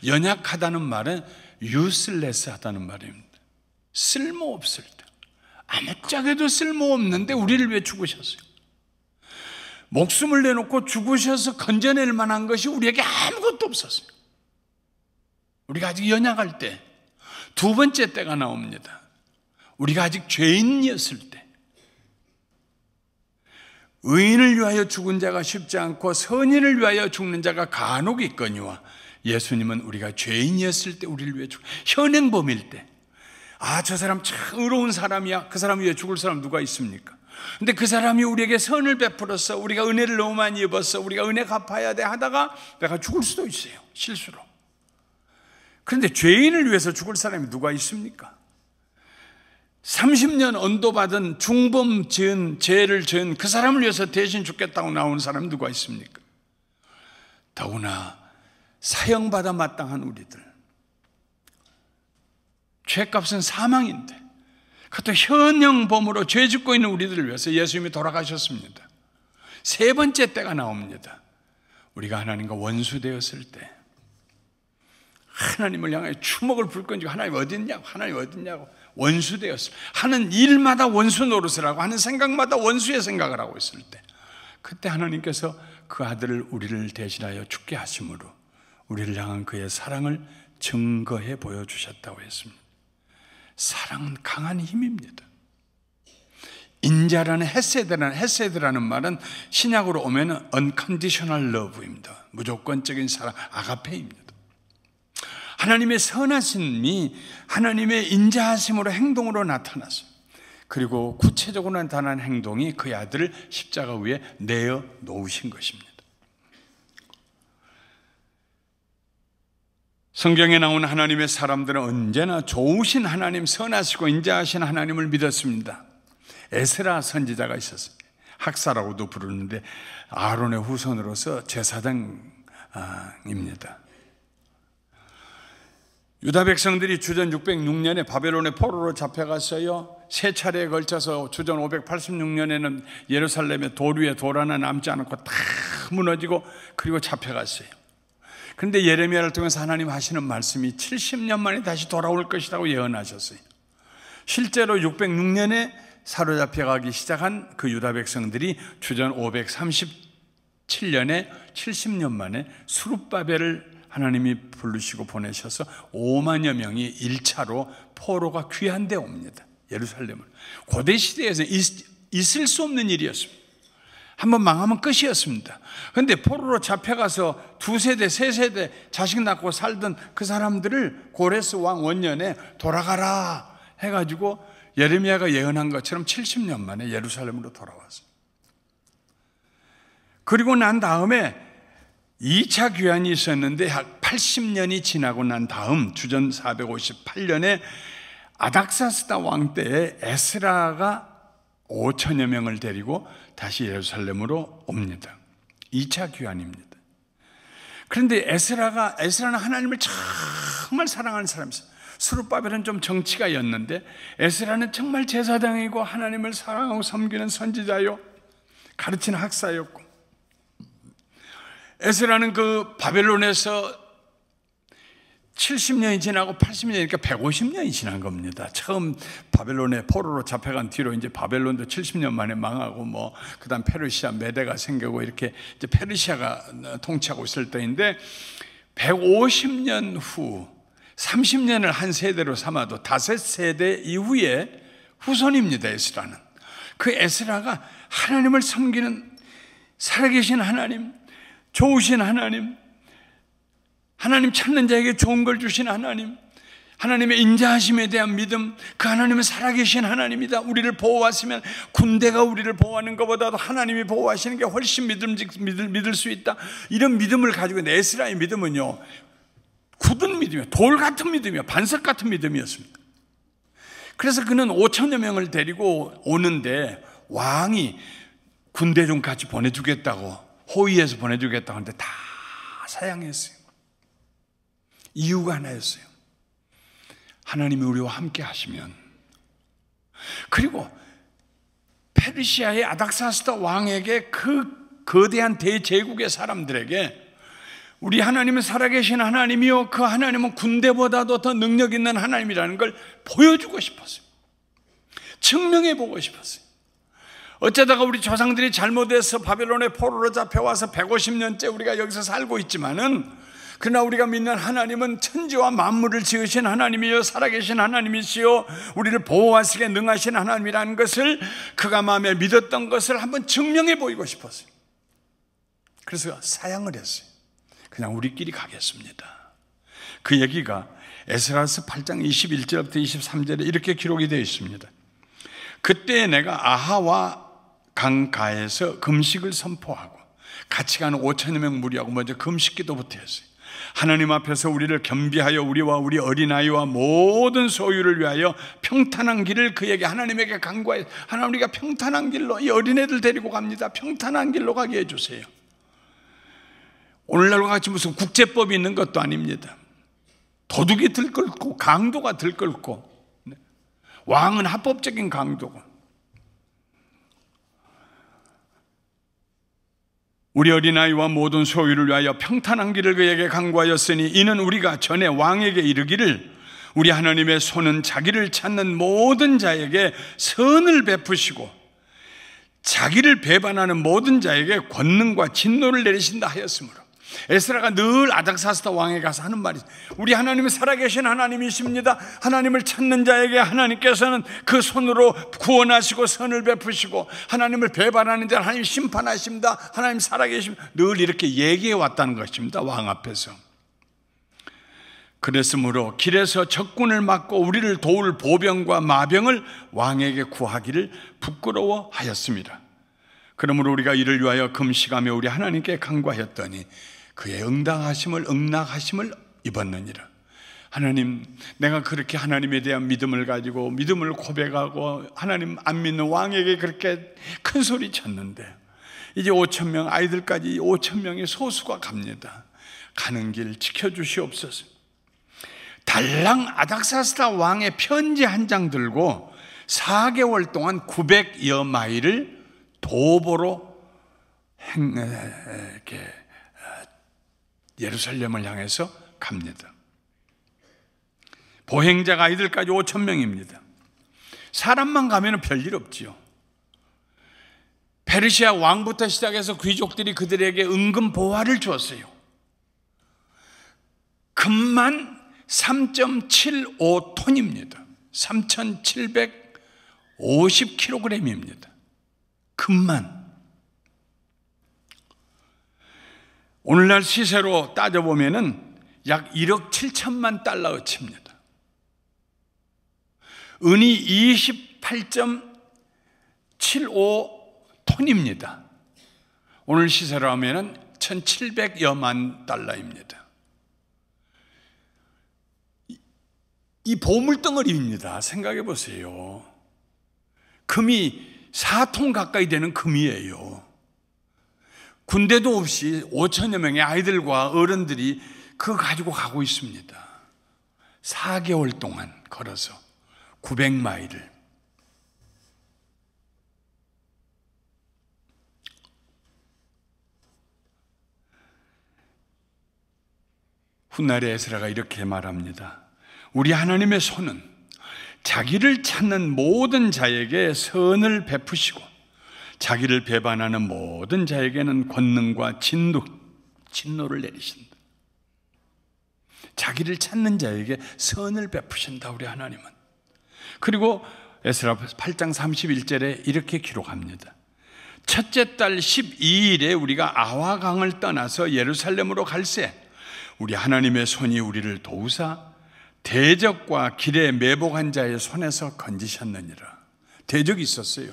연약하다는 말은 useless 하다는 말입니다. 쓸모없을 때, 아무짝에도 쓸모없는데 우리를 위해 죽으셨어요. 목숨을 내놓고 죽으셔서 건져낼 만한 것이 우리에게 아무것도 없었어요. 우리가 아직 연약할 때. 2번째 때가 나옵니다. 우리가 아직 죄인이었을 때. 의인을 위하여 죽은 자가 쉽지 않고 선인을 위하여 죽는 자가 간혹 있거니와, 예수님은 우리가 죄인이었을 때 우리를 위해 현행범일 때, 아, 저 사람 참 의로운 사람이야, 그 사람 위해 죽을 사람 누가 있습니까? 근데 그 사람이 우리에게 선을 베풀었어, 우리가 은혜를 너무 많이 입었어, 우리가 은혜 갚아야 돼 하다가 내가 죽을 수도 있어요, 실수로. 그런데 죄인을 위해서 죽을 사람이 누가 있습니까? 30년 언도받은 중범 지은 죄를 지은 그 사람을 위해서 대신 죽겠다고 나온 사람이 누가 있습니까? 더구나 사형받아 마땅한 우리들, 죄값은 사망인데 그것도 현행범으로 죄 짓고 있는 우리들을 위해서 예수님이 돌아가셨습니다. 3번째 때가 나옵니다. 우리가 하나님과 원수되었을 때, 하나님을 향해 주먹을 불끈 쥐고 하나님 어디 있냐고, 하나님 어디 있냐고 원수되었을 때, 하는 일마다 원수 노릇을 하고 하는 생각마다 원수의 생각을 하고 있을 때, 그때 하나님께서 그 아들을 우리를 대신하여 죽게 하심으로 우리를 향한 그의 사랑을 증거해 보여주셨다고 했습니다. 사랑은 강한 힘입니다. 인자라는 헤세드라는 말은 신약으로 오면 unconditional love입니다. 무조건적인 사랑, 아가페입니다. 하나님의 선하심이 하나님의 인자하심으로 행동으로 나타났어요. 그리고 구체적으로 나타난 행동이 그의 아들을 십자가 위에 내어 놓으신 것입니다. 성경에 나오는 하나님의 사람들은 언제나 좋으신 하나님, 선하시고 인자하신 하나님을 믿었습니다. 에스라 선지자가 있었어요. 학사라고도 부르는데 아론의 후손으로서 제사장입니다. 유다 백성들이 주전 606년에 바벨론의 포로로 잡혀갔어요. 3차례에 걸쳐서 주전 586년에는 예루살렘의 돌 위에 돌 하나 남지 않고 다 무너지고 그리고 잡혀갔어요. 그런데 예레미야를 통해서 하나님 하시는 말씀이 70년 만에 다시 돌아올 것이라고 예언하셨어요. 실제로 606년에 사로잡혀가기 시작한 그 유다 백성들이 주전 537년에 70년 만에 수룹바벨을 하나님이 부르시고 보내셔서 5만여 명이 1차로 포로가 귀환되어 옵니다. 예루살렘을. 고대 시대에서 있을 수 없는 일이었습니다. 한번 망하면 끝이었습니다. 그런데 포로로 잡혀가서 2세대, 3세대 자식 낳고 살던 그 사람들을 고레스 왕 원년에 돌아가라 해가지고 예레미야가 예언한 것처럼 70년 만에 예루살렘으로 돌아왔어요. 그리고 난 다음에 2차 귀환이 있었는데 약 80년이 지나고 난 다음 주전 458년에 아닥사스다 왕 때에 에스라가 5천여 명을 데리고 다시 예루살렘으로 옵니다. 2차 귀환입니다. 그런데 에스라는 하나님을 정말 사랑하는 사람이었어요. 스룹바벨은 좀 정치가였는데 에스라는 정말 제사장이고 하나님을 사랑하고 섬기는 선지자요, 가르치는 학사였고, 에스라는 그 바벨론에서 70년이 지나고 80년이니까 150년이 지난 겁니다. 처음 바벨론에 포로로 잡혀간 뒤로 이제 바벨론도 70년 만에 망하고 그다음 페르시아, 메대가 생기고 이렇게 이제 페르시아가 통치하고 있을 때인데 150년 후 30년을 한 세대로 삼아도 5세대 이후에 후손입니다. 에스라는. 그 에스라가 하나님을 섬기는 살아계신 하나님, 좋으신 하나님, 하나님 찾는 자에게 좋은 걸 주신 하나님, 하나님의 인자하심에 대한 믿음, 그 하나님은 살아계신 하나님이다. 우리를 보호하시면 군대가 우리를 보호하는 것보다도 하나님이 보호하시는 게 훨씬 믿을 수 있다. 이런 믿음을 가지고 있는 에스라의 믿음은요, 굳은 믿음이에요. 돌 같은 믿음이에요. 반석 같은 믿음이었습니다. 그래서 그는 5천여 명을 데리고 오는데 왕이 군대 좀 같이 보내주겠다고, 호위해서 보내주겠다고 하는데 다 사양했어요. 이유가 하나였어요. 하나님이 우리와 함께 하시면. 그리고 페르시아의 아닥사스다 왕에게, 그 거대한 대제국의 사람들에게 우리 하나님은 살아계신 하나님이요, 그 하나님은 군대보다도 더 능력 있는 하나님이라는 걸 보여주고 싶었어요. 증명해 보고 싶었어요. 어쩌다가 우리 조상들이 잘못해서 바벨론의 포로로 잡혀와서 150년째 우리가 여기서 살고 있지만은, 그러나 우리가 믿는 하나님은 천지와 만물을 지으신 하나님이요, 살아계신 하나님이시요, 우리를 보호하시기에 능하신 하나님이라는 것을, 그가 마음에 믿었던 것을 한번 증명해 보이고 싶었어요. 그래서 사양을 했어요. 그냥 우리끼리 가겠습니다. 그 얘기가 에스라서 8장 21절부터 23절에 이렇게 기록이 되어 있습니다. 그때 내가 아하와 강가에서 금식을 선포하고 같이 가는 5천여 명 무리하고 먼저 금식 기도부터 했어요. 하나님 앞에서 우리를 겸비하여 우리와 우리 어린아이와 모든 소유를 위하여 평탄한 길을 그에게, 하나님에게 간구하여, 하나님 우리가 평탄한 길로, 이 어린애들 데리고 갑니다. 평탄한 길로 가게 해주세요. 오늘날과 같이 무슨 국제법이 있는 것도 아닙니다. 도둑이 들끓고 강도가 들끓고, 왕은 합법적인 강도고, 우리 어린아이와 모든 소유를 위하여 평탄한 길을 그에게 간구하였으니 이는 우리가 전에 왕에게 이르기를 우리 하나님의 손은 자기를 찾는 모든 자에게 선을 베푸시고 자기를 배반하는 모든 자에게 권능과 진노를 내리신다 하였으므로, 에스라가 늘 아닥사스다 왕에 가서 하는 말이, 우리 하나님은 살아계신 하나님이십니다. 하나님을 찾는 자에게 하나님께서는 그 손으로 구원하시고 선을 베푸시고, 하나님을 배반하는 자는 하나님 심판하십니다. 하나님 살아계십니다. 늘 이렇게 얘기해 왔다는 것입니다. 왕 앞에서. 그랬으므로 길에서 적군을 막고 우리를 도울 보병과 마병을 왕에게 구하기를 부끄러워하였습니다. 그러므로 우리가 이를 위하여 금식하며 우리 하나님께 간구하였더니 그의 응당하심을 입었느니라. 하나님, 내가 그렇게 하나님에 대한 믿음을 가지고 믿음을 고백하고 하나님 안 믿는 왕에게 그렇게 큰 소리 쳤는데, 이제 5천 명 아이들까지 5천 명의 소수가 갑니다. 가는 길 지켜주시옵소서. 달랑 아닥사스다 왕의 편지 한 장 들고 4개월 동안 900여 마일을 도보로 예루살렘을 향해서 갑니다. 보행자가 아이들까지 5천 명입니다. 사람만 가면 별일 없지요. 페르시아 왕부터 시작해서 귀족들이 그들에게 은근 보화를 주었어요. 금만 3.75톤입니다. 3,750kg입니다. 금만. 오늘날 시세로 따져보면은 약 1억 7천만 달러어 칩니다. 은이 28.75톤입니다. 오늘 시세로 하면은 1,700여만 달러입니다. 이 보물덩어리입니다. 생각해 보세요. 금이 4톤 가까이 되는 금이에요. 군대도 없이 5천여 명의 아이들과 어른들이 그거 가지고 가고 있습니다. 4개월 동안 걸어서 900마일을. 훗날에 에스라가 이렇게 말합니다. 우리 하나님의 손은 자기를 찾는 모든 자에게 선을 베푸시고 자기를 배반하는 모든 자에게는 권능과 진노를 내리신다. 자기를 찾는 자에게 선을 베푸신다 우리 하나님은. 그리고 에스라 8장 31절에 이렇게 기록합니다. 첫째 달 12일에 우리가 아와강을 떠나서 예루살렘으로 갈새 우리 하나님의 손이 우리를 도우사 대적과 길에 매복한 자의 손에서 건지셨느니라. 대적이 있었어요.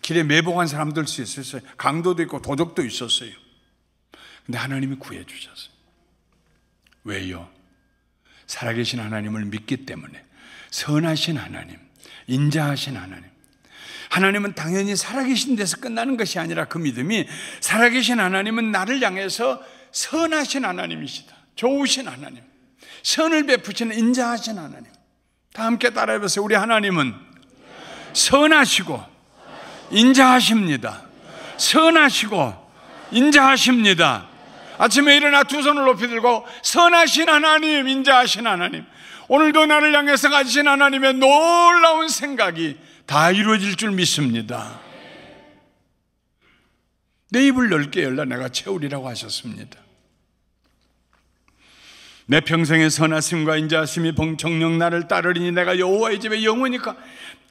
길에 매복한 사람들 수 있었어요. 강도도 있고 도적도 있었어요. 근데 하나님이 구해 주셨어요. 왜요? 살아계신 하나님을 믿기 때문에. 선하신 하나님, 인자하신 하나님. 하나님은 당연히 살아계신 데서 끝나는 것이 아니라 그 믿음이 살아계신 하나님은 나를 향해서 선하신 하나님이시다. 좋으신 하나님, 선을 베푸시는 인자하신 하나님. 다 함께 따라해보세요. 우리 하나님은 선하시고 인자하십니다. 선하시고 인자하십니다. 아침에 일어나 두 손을 높이 들고 선하신 하나님, 인자하신 하나님, 오늘도 나를 향해서 가지신 하나님의 놀라운 생각이 다 이루어질 줄 믿습니다. 내 입을 넓게 열라 내가 채우리라고 하셨습니다. 내 평생의 선하심과 인자하심이 정녕 나를 따르리니 내가 여호와의 집에 영원히가.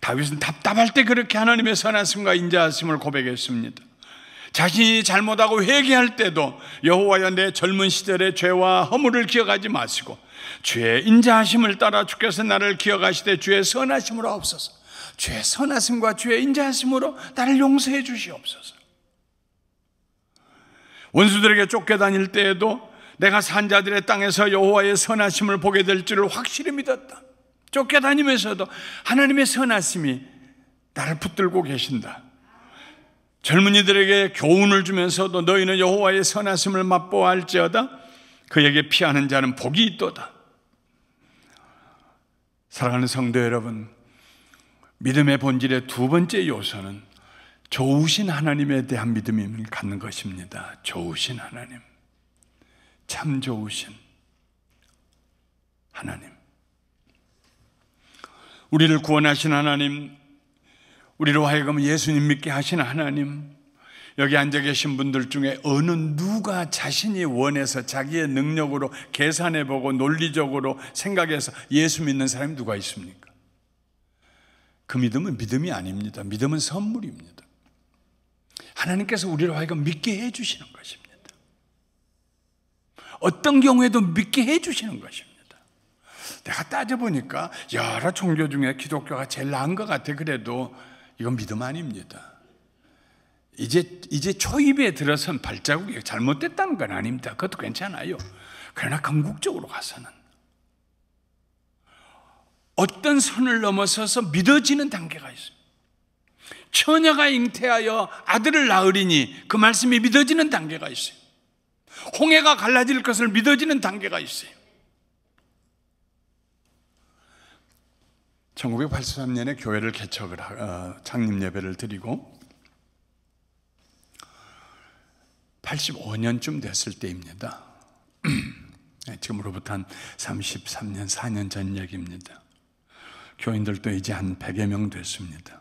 다윗은 답답할 때 그렇게 하나님의 선하심과 인자하심을 고백했습니다. 자신이 잘못하고 회개할 때도 여호와여 내 젊은 시절의 죄와 허물을 기억하지 마시고 주의 인자하심을 따라 주께서 나를 기억하시되 주의 선하심으로 하옵소서. 주의 선하심과 주의 인자하심으로 나를 용서해 주시옵소서. 원수들에게 쫓겨다닐 때에도 내가 산자들의 땅에서 여호와의 선하심을 보게 될 줄을 확실히 믿었다. 쫓겨다니면서도 하나님의 선하심이 나를 붙들고 계신다. 젊은이들에게 교훈을 주면서도 너희는 여호와의 선하심을 맛보아 할지어다 그에게 피하는 자는 복이 있도다. 사랑하는 성도 여러분, 믿음의 본질의 두 번째 요소는 좋으신 하나님에 대한 믿음을 갖는 것입니다. 좋으신 하나님, 참 좋으신 하나님, 우리를 구원하신 하나님, 우리로 하여금 예수님 믿게 하신 하나님. 여기 앉아 계신 분들 중에 어느 누가 자신이 원해서 자기의 능력으로 계산해보고 논리적으로 생각해서 예수 믿는 사람이 누가 있습니까? 그 믿음은 믿음이 아닙니다. 믿음은 선물입니다. 하나님께서 우리로 하여금 믿게 해주시는 것입니다. 어떤 경우에도 믿게 해주시는 것입니다. 내가 따져보니까 여러 종교 중에 기독교가 제일 나은 것 같아. 그래도 이건 믿음 아닙니다. 이제 초입에 들어선 발자국이 잘못됐다는 건 아닙니다. 그것도 괜찮아요. 그러나 궁극적으로 가서는 어떤 선을 넘어서서 믿어지는 단계가 있습니다. 처녀가 잉태하여 아들을 낳으리니 그 말씀이 믿어지는 단계가 있어요. 홍해가 갈라질 것을 믿어지는 단계가 있어요. 1983년에 교회를 개척을 창립 예배를 드리고 85년쯤 됐을 때입니다. 지금으로부터 한 33년, 4년 전 얘기입니다. 교인들도 이제 한 100여 명 됐습니다.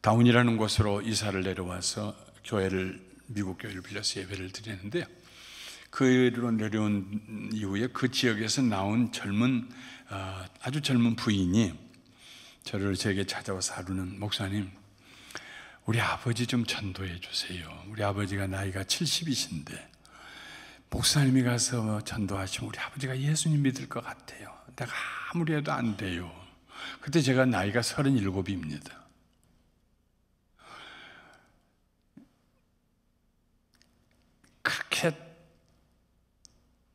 다운이라는 곳으로 이사를 내려와서 미국 교회를 빌려서 예배를 드리는데요. 그로 내려온 이후에 그 지역에서 나온 아주 젊은 부인이 제게 찾아와서 하루는 목사님, 우리 아버지 좀 전도해 주세요. 우리 아버지가 나이가 70이신데 목사님이 가서 전도하시면 우리 아버지가 예수님 믿을 것 같아요. 내가 아무리 해도 안 돼요. 그때 제가 나이가 37입니다. 그렇게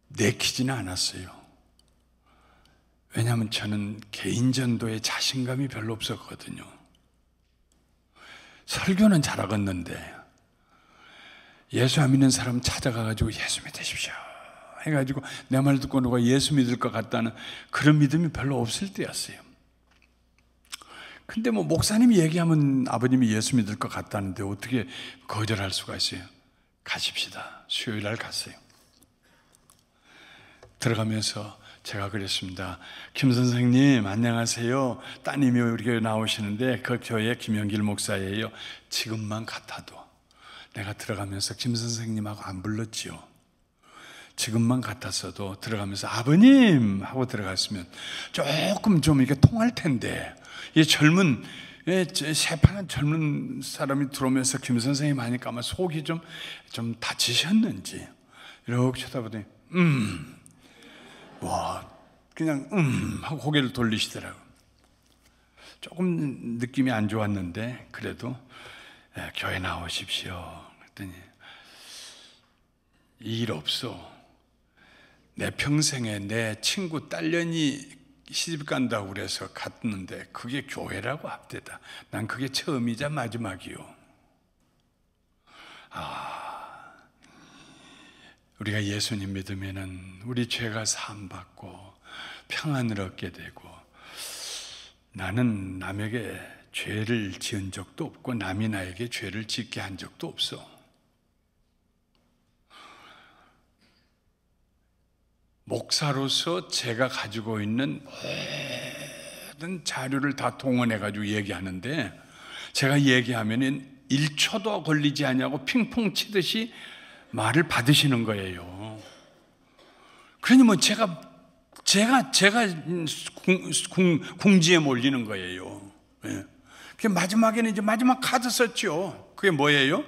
내키지는 않았어요. 왜냐하면 저는 개인 전도에 자신감이 별로 없었거든요. 설교는 잘하겠는데 예수 안 믿는 사람 찾아가가지고 예수 믿으십시오 해가지고 내 말 듣고 누가 예수 믿을 것 같다는 그런 믿음이 별로 없을 때였어요. 근데 목사님이 얘기하면 아버님이 예수 믿을 것 같다는데 어떻게 거절할 수가 있어요? 가십시다. 수요일 날 갔어요. 들어가면서 제가 그랬습니다. 김 선생님 안녕하세요. 따님이 우리 교회 나오시는데 그 교회 김영길 목사예요. 지금만 같아도 내가 들어가면서 김 선생님하고 안 불렀지요. 지금만 같았어도 들어가면서 아버님 하고 들어갔으면 조금 좀 이게 통할 텐데, 이 젊은 새파란 젊은 사람이 들어오면서 김 선생님 하니까 아마 속이 좀 다치셨는지 이렇게 쳐다보더니 그냥 하고 고개를 돌리시더라고요. 조금 느낌이 안 좋았는데 그래도 교회 나오십시오 그랬더니 이 일 없어. 내 평생에 내 친구 딸년이 시집 간다고 그래서 갔는데 그게 교회라고 합대다. 난 그게 처음이자 마지막이요. 우리가 예수님 믿으면은 우리 죄가 사함받고 평안을 얻게 되고, 나는 남에게 죄를 지은 적도 없고 남이 나에게 죄를 짓게 한 적도 없어. 목사로서 제가 가지고 있는 모든 자료를 다 동원해가지고 얘기하는데, 제가 얘기하면은 1초도 걸리지 않냐고 핑퐁 치듯이 말을 받으시는 거예요. 그러니 뭐 제가 궁지에 몰리는 거예요. 그 마지막에는 이제 마지막 카드 썼죠. 그게 뭐예요?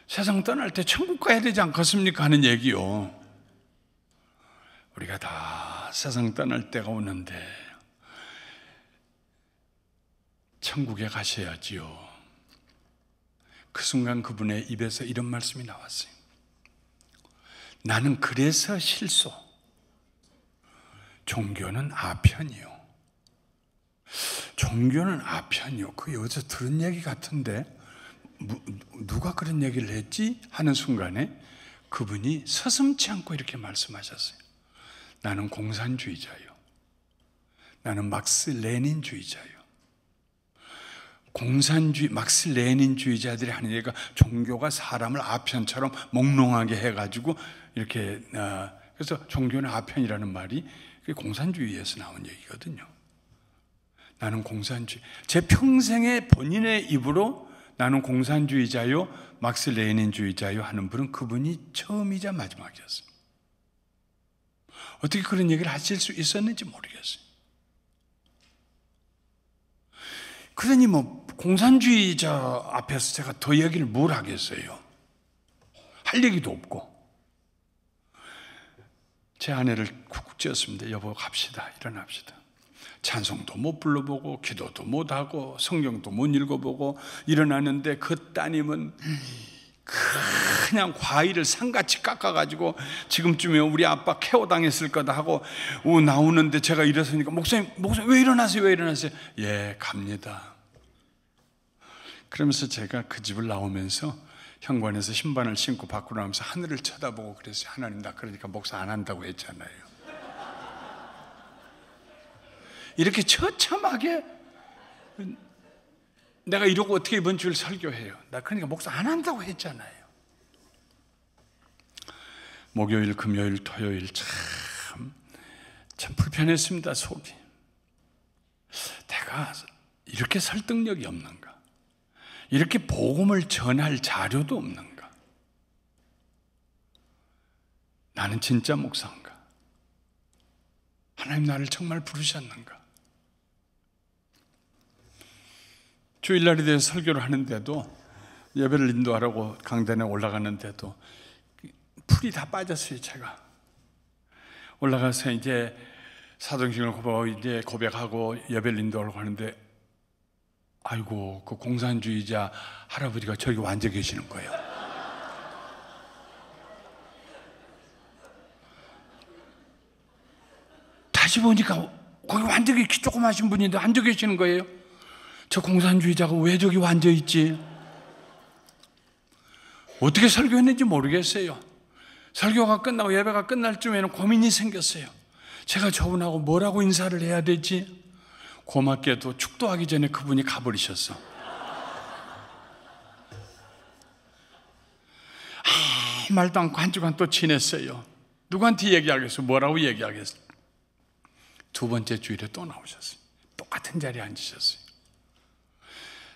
세상 떠날 때 천국 가야 되지 않겠습니까? 하는 얘기요. 우리가 다 세상 떠날 때가 오는데 천국에 가셔야지요. 그 순간 그분의 입에서 이런 말씀이 나왔어요. 나는 그래서 실소. 종교는 아편이요. 종교는 아편이요. 그 여기서 들은 얘기 같은데 누가 그런 얘기를 했지? 하는 순간에 그분이 서슴지 않고 이렇게 말씀하셨어요. 나는 공산주의자요. 나는 막스 레닌주의자요. 막스 레닌주의자들이 하는 얘기가 종교가 사람을 아편처럼 몽롱하게 해가지고 이렇게, 그래서 종교는 아편이라는 말이 공산주의에서 나온 얘기거든요. 나는 공산주의, 제 평생에 본인의 입으로 나는 공산주의자요, 막스 레닌주의자요 하는 분은 그분이 처음이자 마지막이었어요. 어떻게 그런 얘기를 하실 수 있었는지 모르겠어요. 그러니 뭐 공산주의자 앞에서 제가 더 얘기를 뭘 하겠어요? 할 얘기도 없고. 제 아내를 쿡쿡 찌었습니다. 여보 갑시다. 일어납시다. 찬송도 못 불러보고 기도도 못하고 성경도 못 읽어보고 일어나는데 그 따님은 그냥 과일을 산같이 깎아가지고 지금쯤에 우리 아빠 KO 당했을 거다 하고 나오는데, 제가 일어서니까 목사님 왜 일어나세요? 왜 일어나세요? 예, 갑니다. 그러면서 제가 그 집을 나오면서 현관에서 신발을 신고 밖으로 나오면서 하늘을 쳐다보고 그랬어요. 하나님, 나 그러니까 목사 안 한다고 했잖아요. 이렇게 처참하게 내가 이러고 어떻게 이번 주를 설교해요? 나 그러니까 목사 안 한다고 했잖아요. 목요일, 금요일, 토요일 참 불편했습니다. 속이. 내가 이렇게 설득력이 없는가? 이렇게 복음을 전할 자료도 없는가? 나는 진짜 목사인가? 하나님 나를 정말 부르셨는가? 주일날이 돼서 설교를 하는데도, 예배를 인도하라고 강단에 올라가는데도 풀이 다 빠졌어요. 제가 올라가서 이제 사도행전을 고백하고 예배를 인도하려고 하는데, 아이고 그 공산주의자 할아버지가 저기 앉아 계시는 거예요. 다시 보니까 거기 완전히 키 조그마신 분인데 앉아 계시는 거예요. 저 공산주의자가 왜 저기 앉아 있지? 어떻게 설교했는지 모르겠어요. 설교가 끝나고 예배가 끝날 쯤에는 고민이 생겼어요. 제가 저분하고 뭐라고 인사를 해야 되지? 고맙게도 축도하기 전에 그분이 가버리셨어. 아무 말도 않고 한 주간 또 지냈어요. 누구한테 얘기하겠어요? 뭐라고 얘기하겠어요? 두 번째 주일에 또 나오셨어요. 똑같은 자리에 앉으셨어요.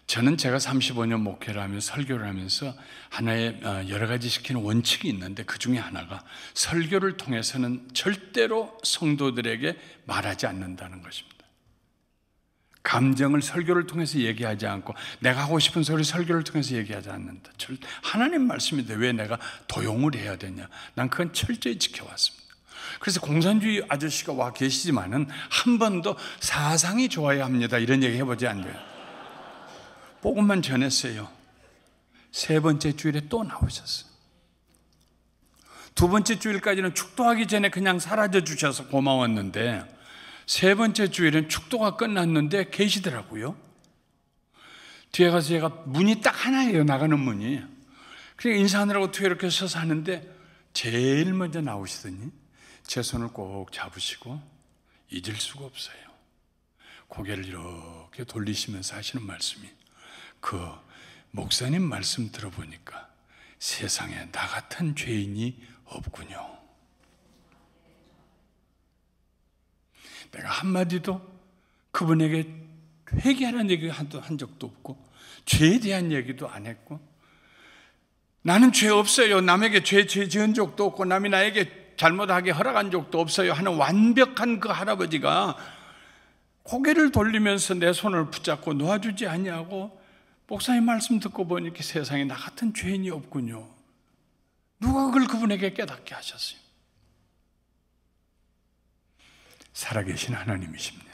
저는 제가 35년 목회를 하면서 설교를 하면서 하나의 여러 가지 시키는 원칙이 있는데 그 중에 하나가 설교를 통해서는 절대로 성도들에게 말하지 않는다는 것입니다. 감정을 설교를 통해서 얘기하지 않고 내가 하고 싶은 소리 설교를 통해서 얘기하지 않는다. 하나님 말씀인데 왜 내가 도용을 해야 되냐. 난 그건 철저히 지켜왔습니다. 그래서 공산주의 아저씨가 와 계시지만은 한 번도 사상이 좋아야 합니다 이런 얘기 해보지 않아요. 복음만 전했어요. 세 번째 주일에 또 나오셨어요. 두 번째 주일까지는 축도하기 전에 그냥 사라져 주셔서 고마웠는데 세 번째 주일은 축도가 끝났는데 계시더라고요. 뒤에 가서 제가 문이 딱 하나예요. 나가는 문이. 그러니까 인사하느라고 뒤에 이렇게 서서 하는데 제일 먼저 나오시더니 제 손을 꼭 잡으시고 잊을 수가 없어요. 고개를 이렇게 돌리시면서 하시는 말씀이 그 목사님 말씀 들어보니까 세상에 나 같은 죄인이 없군요. 내가 한마디도 그분에게 회개하라는 얘기 한 적도 없고 죄에 대한 얘기도 안 했고 나는 죄 없어요. 남에게 죄 지은 적도 없고 남이 나에게 잘못하게 허락한 적도 없어요 하는 완벽한 그 할아버지가 고개를 돌리면서 내 손을 붙잡고 놓아주지 아니하고 목사님 말씀 듣고 보니까 세상에 나 같은 죄인이 없군요. 누가 그걸 그분에게 깨닫게 하셨어요? 살아계신 하나님이십니다.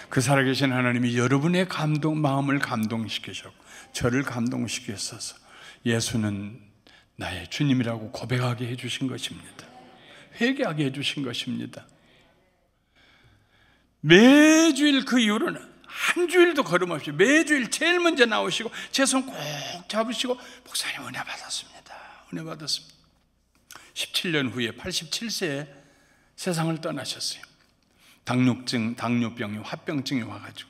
그 살아계신 하나님이 여러분의 마음을 감동시키셨고 저를 감동시켰어서 예수는 나의 주님이라고 고백하게 해주신 것입니다. 회개하게 해주신 것입니다. 매주일 그 이후로는 한 주일도 걸음없이 매주일 제일 먼저 나오시고 제 손 꼭 잡으시고 목사님 은혜 받았습니다. 은혜 받았습니다. 17년 후에 87세에 세상을 떠나셨어요. 당뇨병이 화병증이 와가지고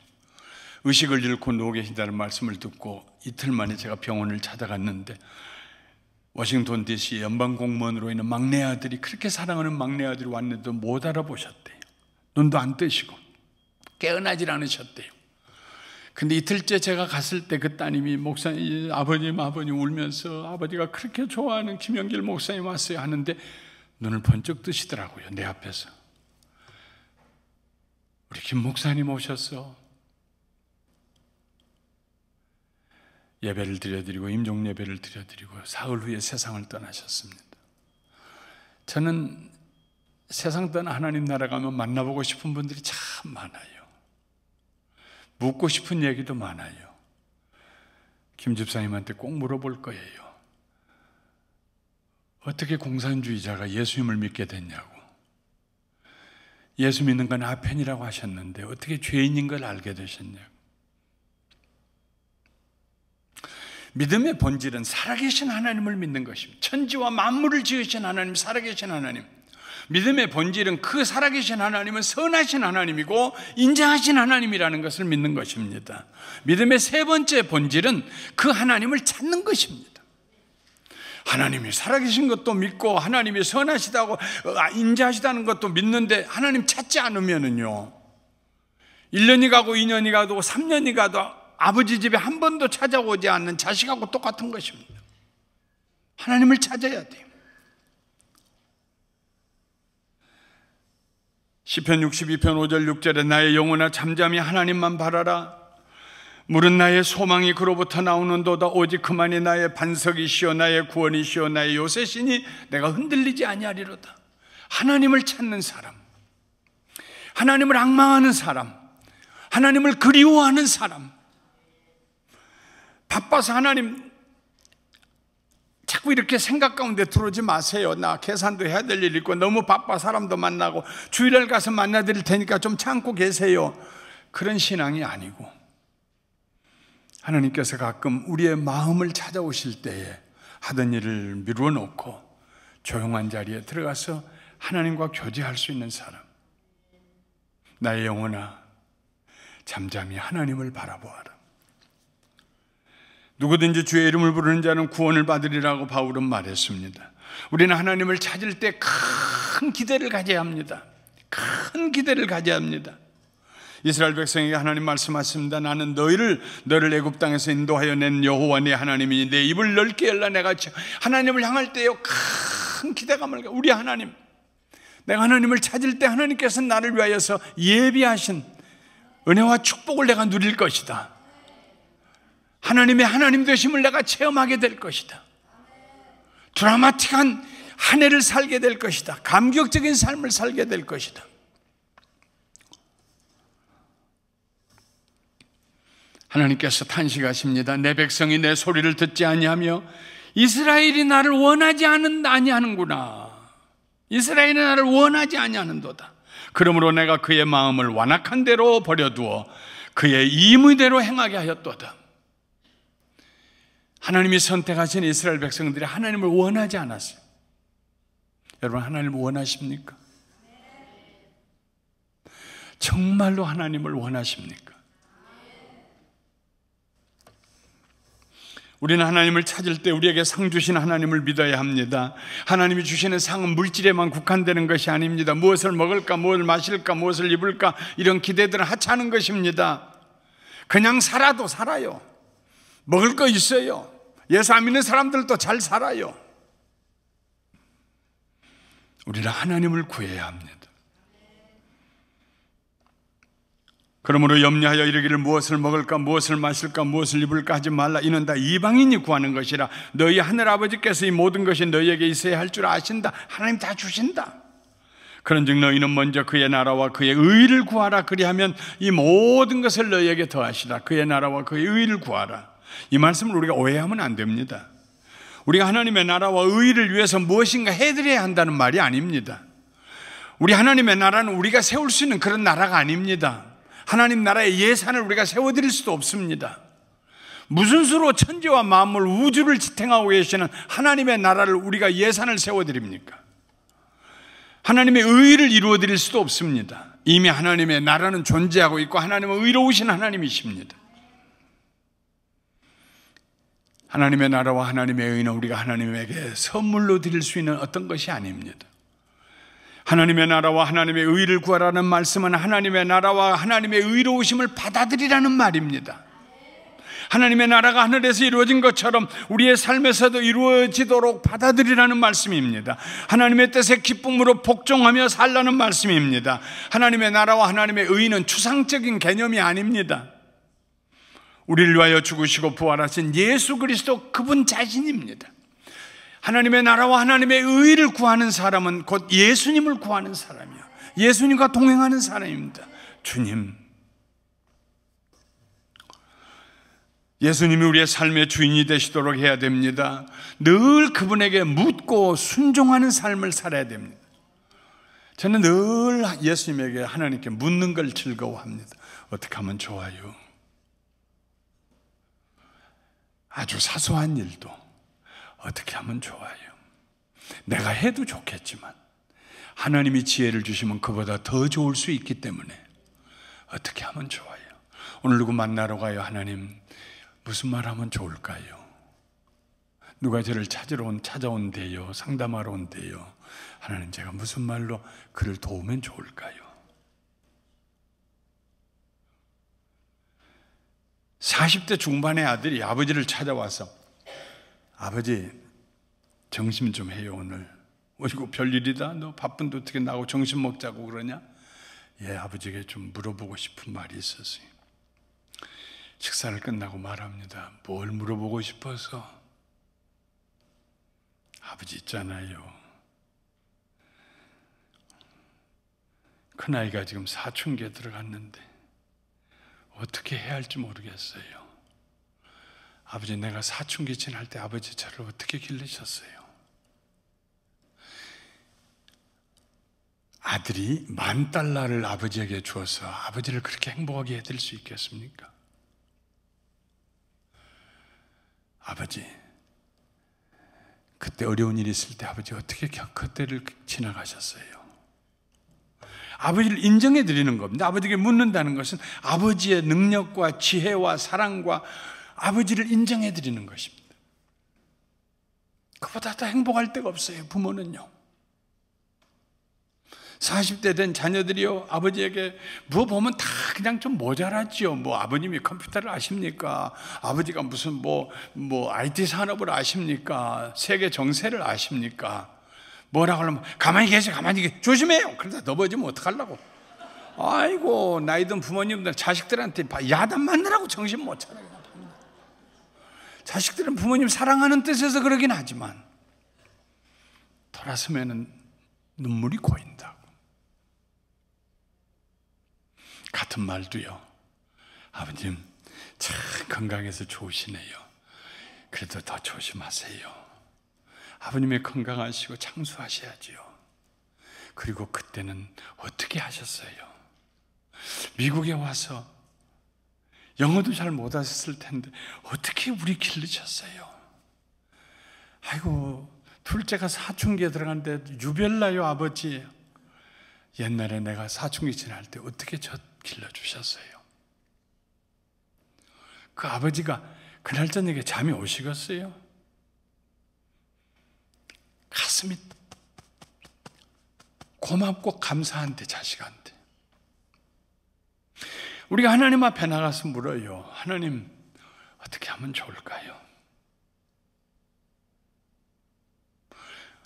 의식을 잃고 누워 계신다는 말씀을 듣고 이틀 만에 제가 병원을 찾아갔는데 워싱턴 DC 연방공무원으로 있는 막내 아들이 그렇게 사랑하는 막내 아들이 왔는데도 못 알아보셨대요. 눈도 안 뜨시고 깨어나질 않으셨대요. 근데 이틀째 제가 갔을 때 그 따님이 목사님, 아버님 울면서 아버지가 그렇게 좋아하는 김영길 목사님 왔어요 하는데 눈을 번쩍 뜨시더라고요. 내 앞에서. 우리 김 목사님 오셨어. 예배를 드려드리고 임종 예배를 드려드리고 사흘 후에 세상을 떠나셨습니다. 저는 세상 떠나 하나님 나라 가면 만나보고 싶은 분들이 참 많아요. 묻고 싶은 얘기도 많아요. 김 집사님한테 꼭 물어볼 거예요. 어떻게 공산주의자가 예수님을 믿게 됐냐고. 예수 믿는 건 아편이라고 하셨는데 어떻게 죄인인 걸 알게 되셨냐고. 믿음의 본질은 살아계신 하나님을 믿는 것입니다. 천지와 만물을 지으신 하나님, 살아계신 하나님. 믿음의 본질은 그 살아계신 하나님은 선하신 하나님이고 인자하신 하나님이라는 것을 믿는 것입니다. 믿음의 세 번째 본질은 그 하나님을 찾는 것입니다. 하나님이 살아계신 것도 믿고 하나님이 선하시다고 인자하시다는 것도 믿는데 하나님 찾지 않으면은요 1년이 가고 2년이 가도 3년이 가도 아버지 집에 한 번도 찾아오지 않는 자식하고 똑같은 것입니다. 하나님을 찾아야 돼요. 시편 62편 5절 6절에 나의 영혼아 잠잠히 하나님만 바라라. 물은 나의 소망이 그로부터 나오는도다. 오직 그만이 나의 반석이시오 나의 구원이시오 나의 요새시니 내가 흔들리지 아니하리로다. 하나님을 찾는 사람, 하나님을 앙망하는 사람, 하나님을 그리워하는 사람. 바빠서 하나님 자꾸 이렇게 생각 가운데 들어오지 마세요. 나 계산도 해야 될 일 있고 너무 바빠 사람도 만나고 주일날 가서 만나드릴 테니까 좀 참고 계세요. 그런 신앙이 아니고 하나님께서 가끔 우리의 마음을 찾아오실 때에 하던 일을 미루어 놓고 조용한 자리에 들어가서 하나님과 교제할 수 있는 사람. 나의 영혼아 잠잠히 하나님을 바라보아라. 누구든지 주의 이름을 부르는 자는 구원을 받으리라고 바울은 말했습니다. 우리는 하나님을 찾을 때 큰 기대를 가져야 합니다. 큰 기대를 가져야 합니다. 이스라엘 백성에게 하나님 말씀하십니다. 나는 너를 애굽 땅에서 인도하여 낸 여호와 네 하나님이니 내 입을 넓게 열라. 내가 하나님을 향할 때요 큰 기대감을, 우리 하나님, 내가 하나님을 찾을 때 하나님께서 나를 위하여서 예비하신 은혜와 축복을 내가 누릴 것이다. 하나님의 하나님 되심을 내가 체험하게 될 것이다. 드라마틱한 한 해를 살게 될 것이다. 감격적인 삶을 살게 될 것이다. 하나님께서 탄식하십니다. 내 백성이 내 소리를 듣지 아니하며 이스라엘이 나를 원하지 아니하는구나. 이스라엘이 나를 원하지 아니하는도다. 그러므로 내가 그의 마음을 완악한 대로 버려두어 그의 임의대로 행하게 하였도다. 하나님이 선택하신 이스라엘 백성들이 하나님을 원하지 않았어요. 여러분, 하나님을 원하십니까? 정말로 하나님을 원하십니까? 우리는 하나님을 찾을 때 우리에게 상 주신 하나님을 믿어야 합니다. 하나님이 주시는 상은 물질에만 국한되는 것이 아닙니다. 무엇을 먹을까, 무엇을 마실까, 무엇을 입을까, 이런 기대들은 하찮은 것입니다. 그냥 살아도 살아요. 먹을 거 있어요. 예수 안 믿는 사람들도 잘 살아요. 우리는 하나님을 구해야 합니다. 그러므로 염려하여 이르기를 무엇을 먹을까, 무엇을 마실까, 무엇을 입을까 하지 말라. 이는 다 이방인이 구하는 것이라. 너희 하늘아버지께서 이 모든 것이 너희에게 있어야 할 줄 아신다. 하나님 다 주신다. 그런즉 너희는 먼저 그의 나라와 그의 의를 구하라. 그리하면 이 모든 것을 너희에게 더하시라. 그의 나라와 그의 의를 구하라. 이 말씀을 우리가 오해하면 안 됩니다. 우리가 하나님의 나라와 의를 위해서 무엇인가 해드려야 한다는 말이 아닙니다. 우리 하나님의 나라는 우리가 세울 수 있는 그런 나라가 아닙니다. 하나님 나라의 예산을 우리가 세워드릴 수도 없습니다. 무슨 수로 천지와 만물 우주를 지탱하고 계시는 하나님의 나라를 우리가 예산을 세워드립니까? 하나님의 의를 이루어드릴 수도 없습니다. 이미 하나님의 나라는 존재하고 있고 하나님은 의로우신 하나님이십니다. 하나님의 나라와 하나님의 의는 우리가 하나님에게 선물로 드릴 수 있는 어떤 것이 아닙니다. 하나님의 나라와 하나님의 의를 구하라는 말씀은 하나님의 나라와 하나님의 의로우심을 받아들이라는 말입니다. 하나님의 나라가 하늘에서 이루어진 것처럼 우리의 삶에서도 이루어지도록 받아들이라는 말씀입니다. 하나님의 뜻에 기쁨으로 복종하며 살라는 말씀입니다. 하나님의 나라와 하나님의 의는 추상적인 개념이 아닙니다. 우리를 위하여 죽으시고 부활하신 예수 그리스도 그분 자신입니다. 하나님의 나라와 하나님의 의를 구하는 사람은 곧 예수님을 구하는 사람이요, 예수님과 동행하는 사람입니다. 주님, 예수님이 우리의 삶의 주인이 되시도록 해야 됩니다. 늘 그분에게 묻고 순종하는 삶을 살아야 됩니다. 저는 늘 예수님에게, 하나님께 묻는 걸 즐거워합니다. 어떻게 하면 좋아요? 아주 사소한 일도 어떻게 하면 좋아요? 내가 해도 좋겠지만 하나님이 지혜를 주시면 그보다 더 좋을 수 있기 때문에 어떻게 하면 좋아요? 오늘 누구 만나러 가요? 하나님, 무슨 말 하면 좋을까요? 누가 저를 찾아온대요, 상담하러 온대요. 하나님, 제가 무슨 말로 그를 도우면 좋을까요? 40대 중반의 아들이 아버지를 찾아와서, 아버지, 점심 좀 해요 오늘. 이거 별일이다. 너 바쁜데 어떻게 나하고 점심 먹자고 그러냐? 예, 아버지에게 좀 물어보고 싶은 말이 있었어요. 식사를 끝나고 말합니다. 뭘 물어보고 싶어서? 아버지 있잖아요, 큰아이가 지금 사춘기에 들어갔는데 어떻게 해야 할지 모르겠어요. 아버지, 내가 사춘기 지날 때 아버지 저를 어떻게 기르셨어요? 아들이 $10,000를 아버지에게 주어서 아버지를 그렇게 행복하게 해드릴 수 있겠습니까? 아버지, 그때 어려운 일이 있을 때 아버지 어떻게 그때를 지나가셨어요? 아버지를 인정해 드리는 겁니다. 아버지에게 묻는다는 것은 아버지의 능력과 지혜와 사랑과 아버지를 인정해 드리는 것입니다. 그보다 더 행복할 데가 없어요, 부모는요. 40대 된 자녀들이요, 아버지에게 뭐 보면 다 그냥 좀 모자라지요. 뭐 아버님이 컴퓨터를 아십니까? 아버지가 무슨 뭐 IT 산업을 아십니까? 세계 정세를 아십니까? 뭐라고 하면 가만히 계세요, 가만히 계세요. 조심해요. 그러다 넘어지면 어떡하려고. 아이고, 나이 든 부모님들 자식들한테 야단 맞느라고 정신 못 차려요. 자식들은 부모님 사랑하는 뜻에서 그러긴 하지만 돌아서면은 눈물이 고인다고. 같은 말도요, 아버님 참 건강해서 좋으시네요. 그래도 더 조심하세요. 아버님이 건강하시고 장수하셔야지요. 그리고 그때는 어떻게 하셨어요? 미국에 와서 영어도 잘 못하셨을 텐데 어떻게 우리 길르셨어요? 아이고, 둘째가 사춘기에 들어갔는데 유별나요 아버지. 옛날에 내가 사춘기 지날 때 어떻게 저 길러주셨어요? 그 아버지가 그날 저녁에 잠이 오시겠어요? 가슴이 고맙고 감사한데, 자식한테. 우리가 하나님 앞에 나가서 물어요. 하나님, 어떻게 하면 좋을까요?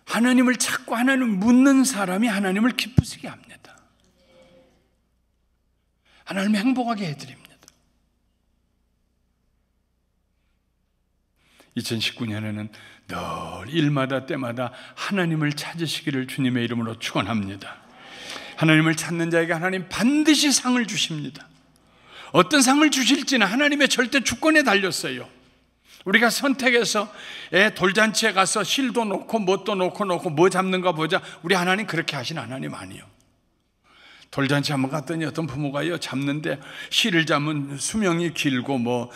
하나님을 찾고 하나님을 묻는 사람이 하나님을 기쁘시게 합니다. 하나님을 행복하게 해드립니다. 2019년에는 늘 일마다 때마다 하나님을 찾으시기를 주님의 이름으로 축원합니다. 하나님을 찾는 자에게 하나님 반드시 상을 주십니다. 어떤 상을 주실지는 하나님의 절대 주권에 달렸어요. 우리가 선택해서 돌잔치에 가서 실도 놓고 뭣도 놓고 뭐 잡는가 보자, 우리 하나님 그렇게 하신 하나님 아니에요. 돌잔치 한번 갔더니 어떤 부모가요, 잡는데 실을 잡으면 수명이 길고 뭐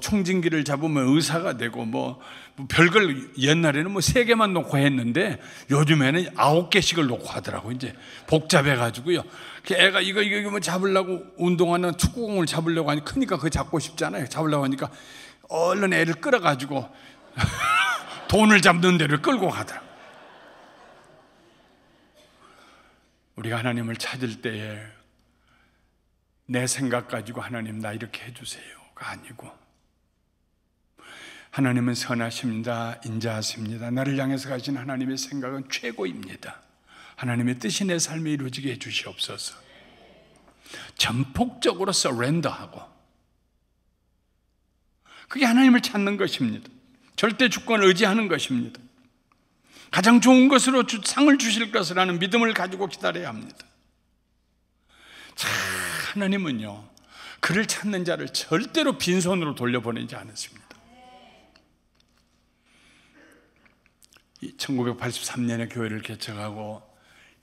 총진기를 잡으면 의사가 되고 뭐 별걸, 옛날에는 뭐 3개만 놓고 했는데 요즘에는 9개씩을 놓고 하더라고. 이제 복잡해 가지고요. 애가 이거 뭐 잡으려고, 운동하는 축구공을 잡으려고 하니 크니까 그거 잡고 싶잖아요. 잡으려고 하니까 얼른 애를 끌어가지고 돈을 잡는 데를 끌고 가더라. 우리가 하나님을 찾을 때에 내 생각 가지고 하나님 나 이렇게 해주세요가 아니고, 하나님은 선하십니다, 인자하십니다. 나를 향해서 가신 하나님의 생각은 최고입니다. 하나님의 뜻이 내 삶에 이루어지게 해주시옵소서. 전폭적으로 서렌더하고, 그게 하나님을 찾는 것입니다. 절대 주권을 의지하는 것입니다. 가장 좋은 것으로 상을 주실 것이라는 믿음을 가지고 기다려야 합니다. 참, 하나님은요, 그를 찾는 자를 절대로 빈손으로 돌려보내지 않으십니다. 1983년에 교회를 개척하고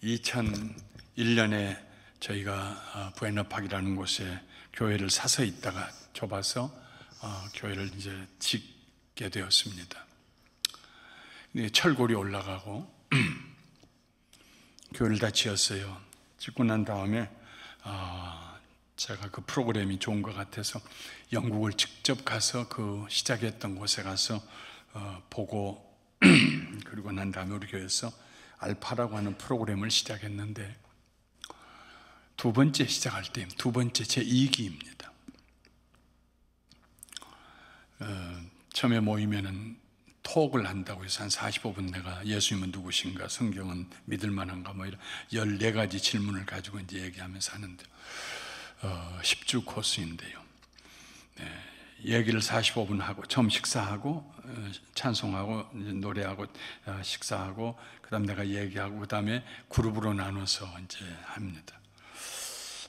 2001년에 저희가 부에너팍이라는 곳에 교회를 사서 있다가 좁아서 교회를 이제 짓게 되었습니다. 철골이 올라가고 교회를 다 지었어요. 짓고 난 다음에 제가 그 프로그램이 좋은 것 같아서 영국을 직접 가서 그 시작했던 곳에 가서 보고 그리고 난 다음에 우리 교회에서 알파라고 하는 프로그램을 시작했는데, 두 번째 시작할 때 두 번째 제 2기입니다. 처음에 모이면은 톡을 한다고 해서 한 45분 내가 예수님은 누구신가, 성경은 믿을 만한가, 뭐 이런 14가지 질문을 가지고 이제 얘기하면서 하는데 10주 코스인데요. 얘기를 45분 하고, 처음 식사하고 찬송하고 노래하고 식사하고, 그 다음 내가 얘기하고, 그 다음에 그룹으로 나눠서 이제 합니다.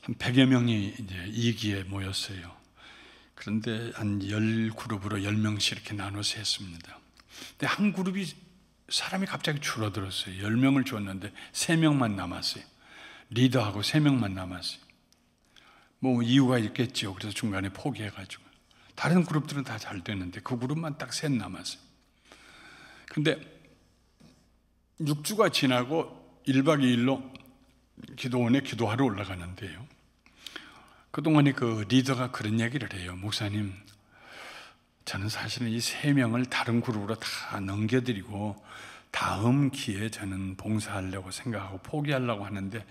한 100여 명이 이제 2기에 모였어요. 그런데 한 10그룹으로 10명씩 이렇게 나눠서 했습니다. 근데 한 그룹이 사람이 갑자기 줄어들었어요. 10명을 줬는데 3명만 남았어요. 리더하고 3명만 남았어요. 뭐 이유가 있겠죠. 그래서 중간에 포기해가지고. 다른 그룹들은 다 잘 되는데 그 그룹만 딱 3 남았어요. 근데 6주가 지나고 1박 2일로 기도원에 기도하러 올라가는데요, 그동안에 그 리더가 그런 얘기를 해요. 목사님, 저는 사실은 이 3명을 다른 그룹으로 다 넘겨드리고 다음 기회에 저는 봉사하려고 생각하고 포기하려고 하는데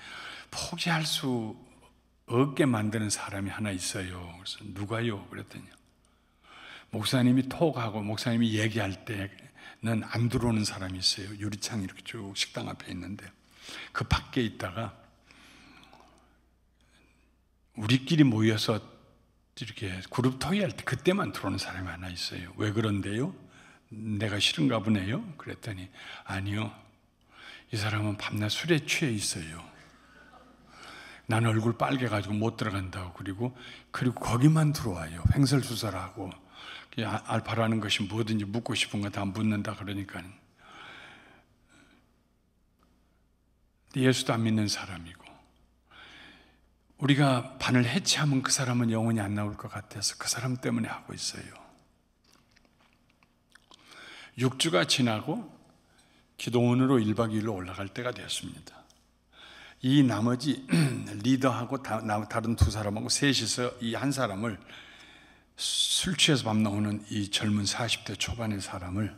포기할 수 없게 만드는 사람이 하나 있어요. 그래서 누가요? 그랬더니 목사님이 톡하고 목사님이 얘기할 때는 안 들어오는 사람이 있어요. 유리창이 이렇게 쭉 식당 앞에 있는데 그 밖에 있다가 우리끼리 모여서 이렇게 그룹 토의할 때 그때만 들어오는 사람이 하나 있어요. 왜 그런데요? 내가 싫은가 보네요. 그랬더니 아니요, 이 사람은 밤낮 술에 취해 있어요. 나는 얼굴 빨개가지고 못 들어간다고. 그리고 거기만 들어와요. 횡설수설하고 바라는 것이 뭐든지 묻고 싶은 거 다 묻는다. 그러니까 예수도 안 믿는 사람이고, 우리가 반을 해체하면 그 사람은 영원히 안 나올 것 같아서 그 사람 때문에 하고 있어요. 6주가 지나고 기도원으로 1박 2일로 올라갈 때가 되었습니다. 이 나머지 리더하고 다른 두 사람하고 셋이서 이 한 사람을, 술 취해서 밤 나오는 이 젊은 40대 초반의 사람을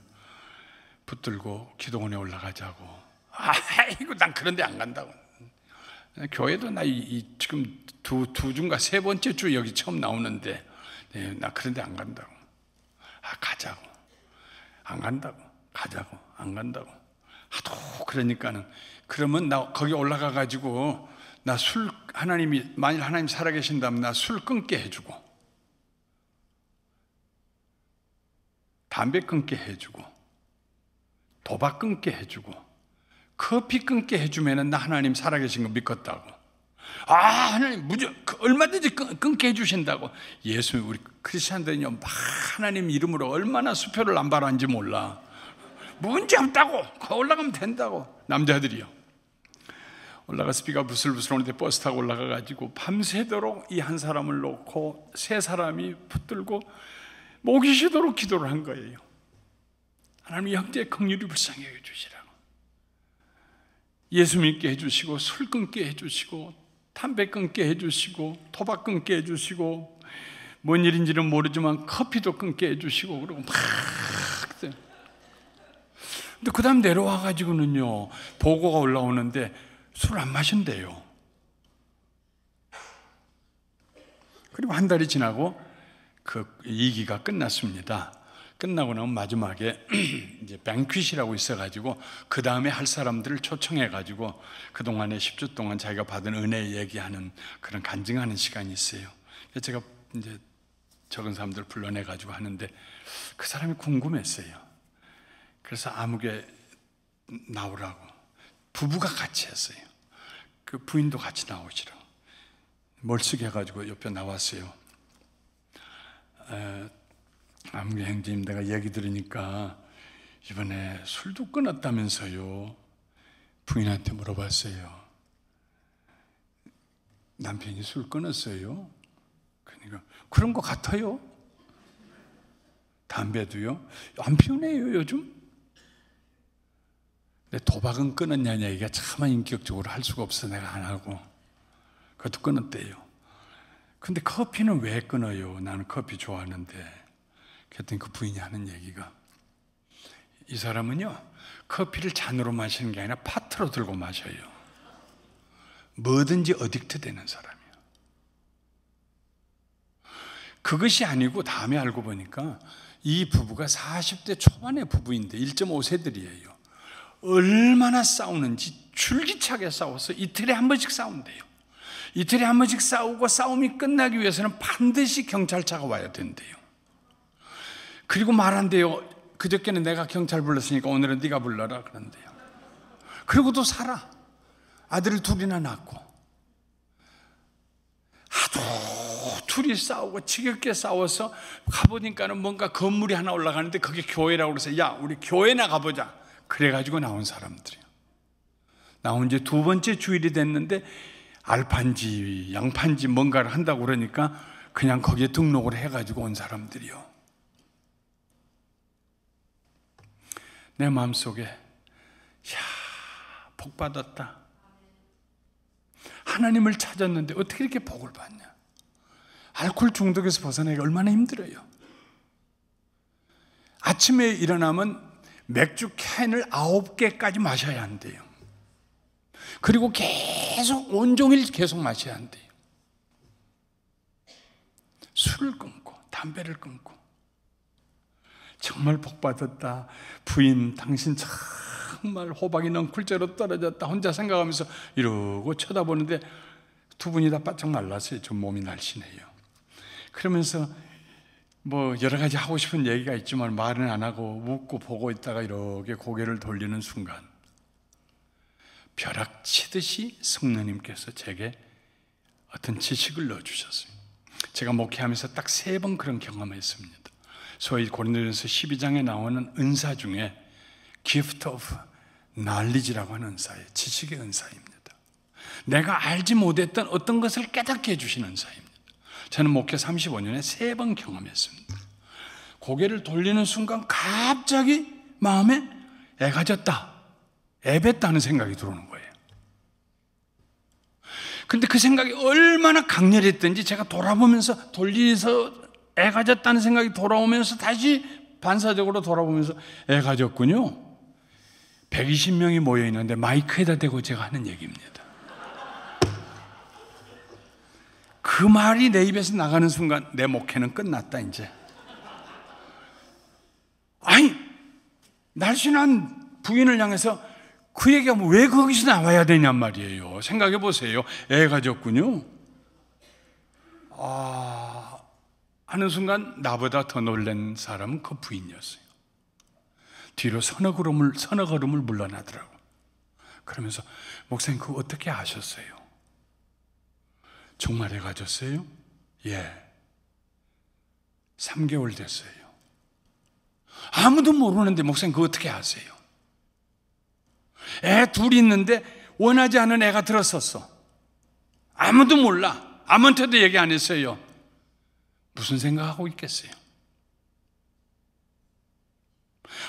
붙들고 기도원에 올라가자고. 아이고, 난 그런 데 안 간다고. 교회도 나 지금 두 주인가 세 번째 주 여기 처음 나오는데 나 그런 데 안 간다고. 가자고. 안 간다고. 가자고. 안 간다고. 하도 그러니까는, 그러면 나 거기 올라가 가지고 나 술, 만일 하나님 살아계신다면 나 술 끊게 해주고, 담배 끊게 해주고, 도박 끊게 해주고, 커피 끊게 해주면은 나 하나님 살아계신 거 믿겠다고. 하나님 얼마든지 끊게 해주신다고. 예수, 우리 크리스찬들은요, 막 하나님 이름으로 얼마나 수표를 안 바라는지 몰라. 문제 없다고, 올라가면 된다고. 남자들이요, 올라가서 비가 부슬부슬 오는데 버스 타고 올라가가지고 밤새도록 이 한 사람을 놓고 세 사람이 붙들고 목이 쉬도록 기도를 한 거예요. 하나님, 형제의 긍휼이 불쌍히 여겨주시라고. 예수 믿게 해주시고, 술 끊게 해주시고, 담배 끊게 해주시고, 도박 끊게 해주시고, 뭔 일인지는 모르지만 커피도 끊게 해주시고, 그러고 막. 근데 그 다음 내려와가지고는요, 보고가 올라오는데 술 안 마신대요. 그리고 한 달이 지나고 그 2기가 끝났습니다. 끝나고 나면 마지막에 이제 뱅퀴시라고 있어가지고 그 다음에 할 사람들을 초청해가지고 그동안에 10주 동안 자기가 받은 은혜 얘기하는 그런 간증하는 시간이 있어요. 제가 이제 적은 사람들 불러내가지고 하는데 그 사람이 궁금했어요. 그래서 아무개 나오라고. 부부가 같이 했어요. 그 부인도 같이 나오시라고. 멀찍이 해가지고 옆에 나왔어요. 아무개 형제님, 내가 얘기 들으니까 이번에 술도 끊었다면서요. 부인한테 물어봤어요. 남편이 술 끊었어요? 그러니까 그런 거 같아요. 담배도요? 안 피우네요 요즘. 근데 도박은 끊었냐는 얘기가 차마 인격적으로 할 수가 없어. 내가 안 하고. 그것도 끊었대요. 근데 커피는 왜 끊어요? 나는 커피 좋아하는데. 그랬더니 그 부인이 하는 얘기가, 이 사람은요, 커피를 잔으로 마시는 게 아니라 파트로 들고 마셔요. 뭐든지 어딕트 되는 사람이에요. 그것이 아니고 다음에 알고 보니까 이 부부가 40대 초반의 부부인데 1.5세들이에요. 얼마나 싸우는지 줄기차게 싸워서 이틀에 한 번씩 싸운대요. 이틀에 한 번씩 싸우고 싸움이 끝나기 위해서는 반드시 경찰차가 와야 된대요. 그리고 말한대요. 그저께는 내가 경찰 불렀으니까 오늘은 네가 불러라 그런대요. 그리고도 살아. 아들을 둘이나 낳고. 하도 둘이 싸우고 지겹게 싸워서 가보니까는 뭔가 건물이 하나 올라가는데 그게 교회라고 그래서 야, 우리 교회나 가보자. 그래가지고 나온 사람들이에요. 나온 지 2번째 주일이 됐는데 알판지 양판지 뭔가를 한다고 그러니까 그냥 거기에 등록을 해가지고 온 사람들이요. 내 마음속에 복 받았다. 하나님을 찾았는데 어떻게 이렇게 복을 받냐. 알코올 중독에서 벗어나기가 얼마나 힘들어요. 아침에 일어나면 맥주 캔을 9개까지 마셔야 한대요. 그리고 계속 온종일 계속 마셔야 한대요. 술을 끊고 담배를 끊고. 정말 복받았다. 부인 당신 정말 호박이 넝쿨째로 떨어졌다. 혼자 생각하면서 이러고 쳐다보는데 두 분이 다 바짝 말랐어요. 좀 몸이 날씬해요. 그러면서 뭐 여러 가지 하고 싶은 얘기가 있지만 말은 안 하고 웃고 보고 있다가 이렇게 고개를 돌리는 순간 벼락치듯이 성령님께서 제게 어떤 지식을 넣어주셨어요. 제가 목회하면서 딱 3번 그런 경험을 했습니다. 소위 고린도전서 12장에 나오는 은사 중에 gift of knowledge라고 하는 은사예요. 지식의 은사입니다. 내가 알지 못했던 어떤 것을 깨닫게 해주시는 은사입니다. 저는 목회 35년에 3번 경험했습니다. 고개를 돌리는 순간 갑자기 마음에 애가 졌다, 애뱉다는 생각이 들어오는 거예요. 근데 그 생각이 얼마나 강렬했던지 제가 돌아보면서 돌리서 애가 졌다는 생각이 돌아오면서 다시 반사적으로 돌아보면서 애가 졌군요. 120명이 모여 있는데 마이크에다 대고 제가 하는 얘기입니다. 그 말이 내 입에서 나가는 순간 내 목회는 끝났다 이제. 아니 날씬한 부인을 향해서 그 얘기하면 왜 거기서 나와야 되냔 말이에요. 생각해 보세요. 애가 졌군요. 하는 순간 나보다 더 놀란 사람은 그 부인이었어요. 뒤로 서너 걸음을 물러나더라고. 그러면서 목사님 그거 어떻게 아셨어요? 정말 애가 졌어요? 예. 3개월 됐어요. 아무도 모르는데 목사님 그거 어떻게 아세요? 애 둘이 있는데 원하지 않은 애가 들었었어. 아무도 몰라. 아무한테도 얘기 안 했어요. 무슨 생각하고 있겠어요?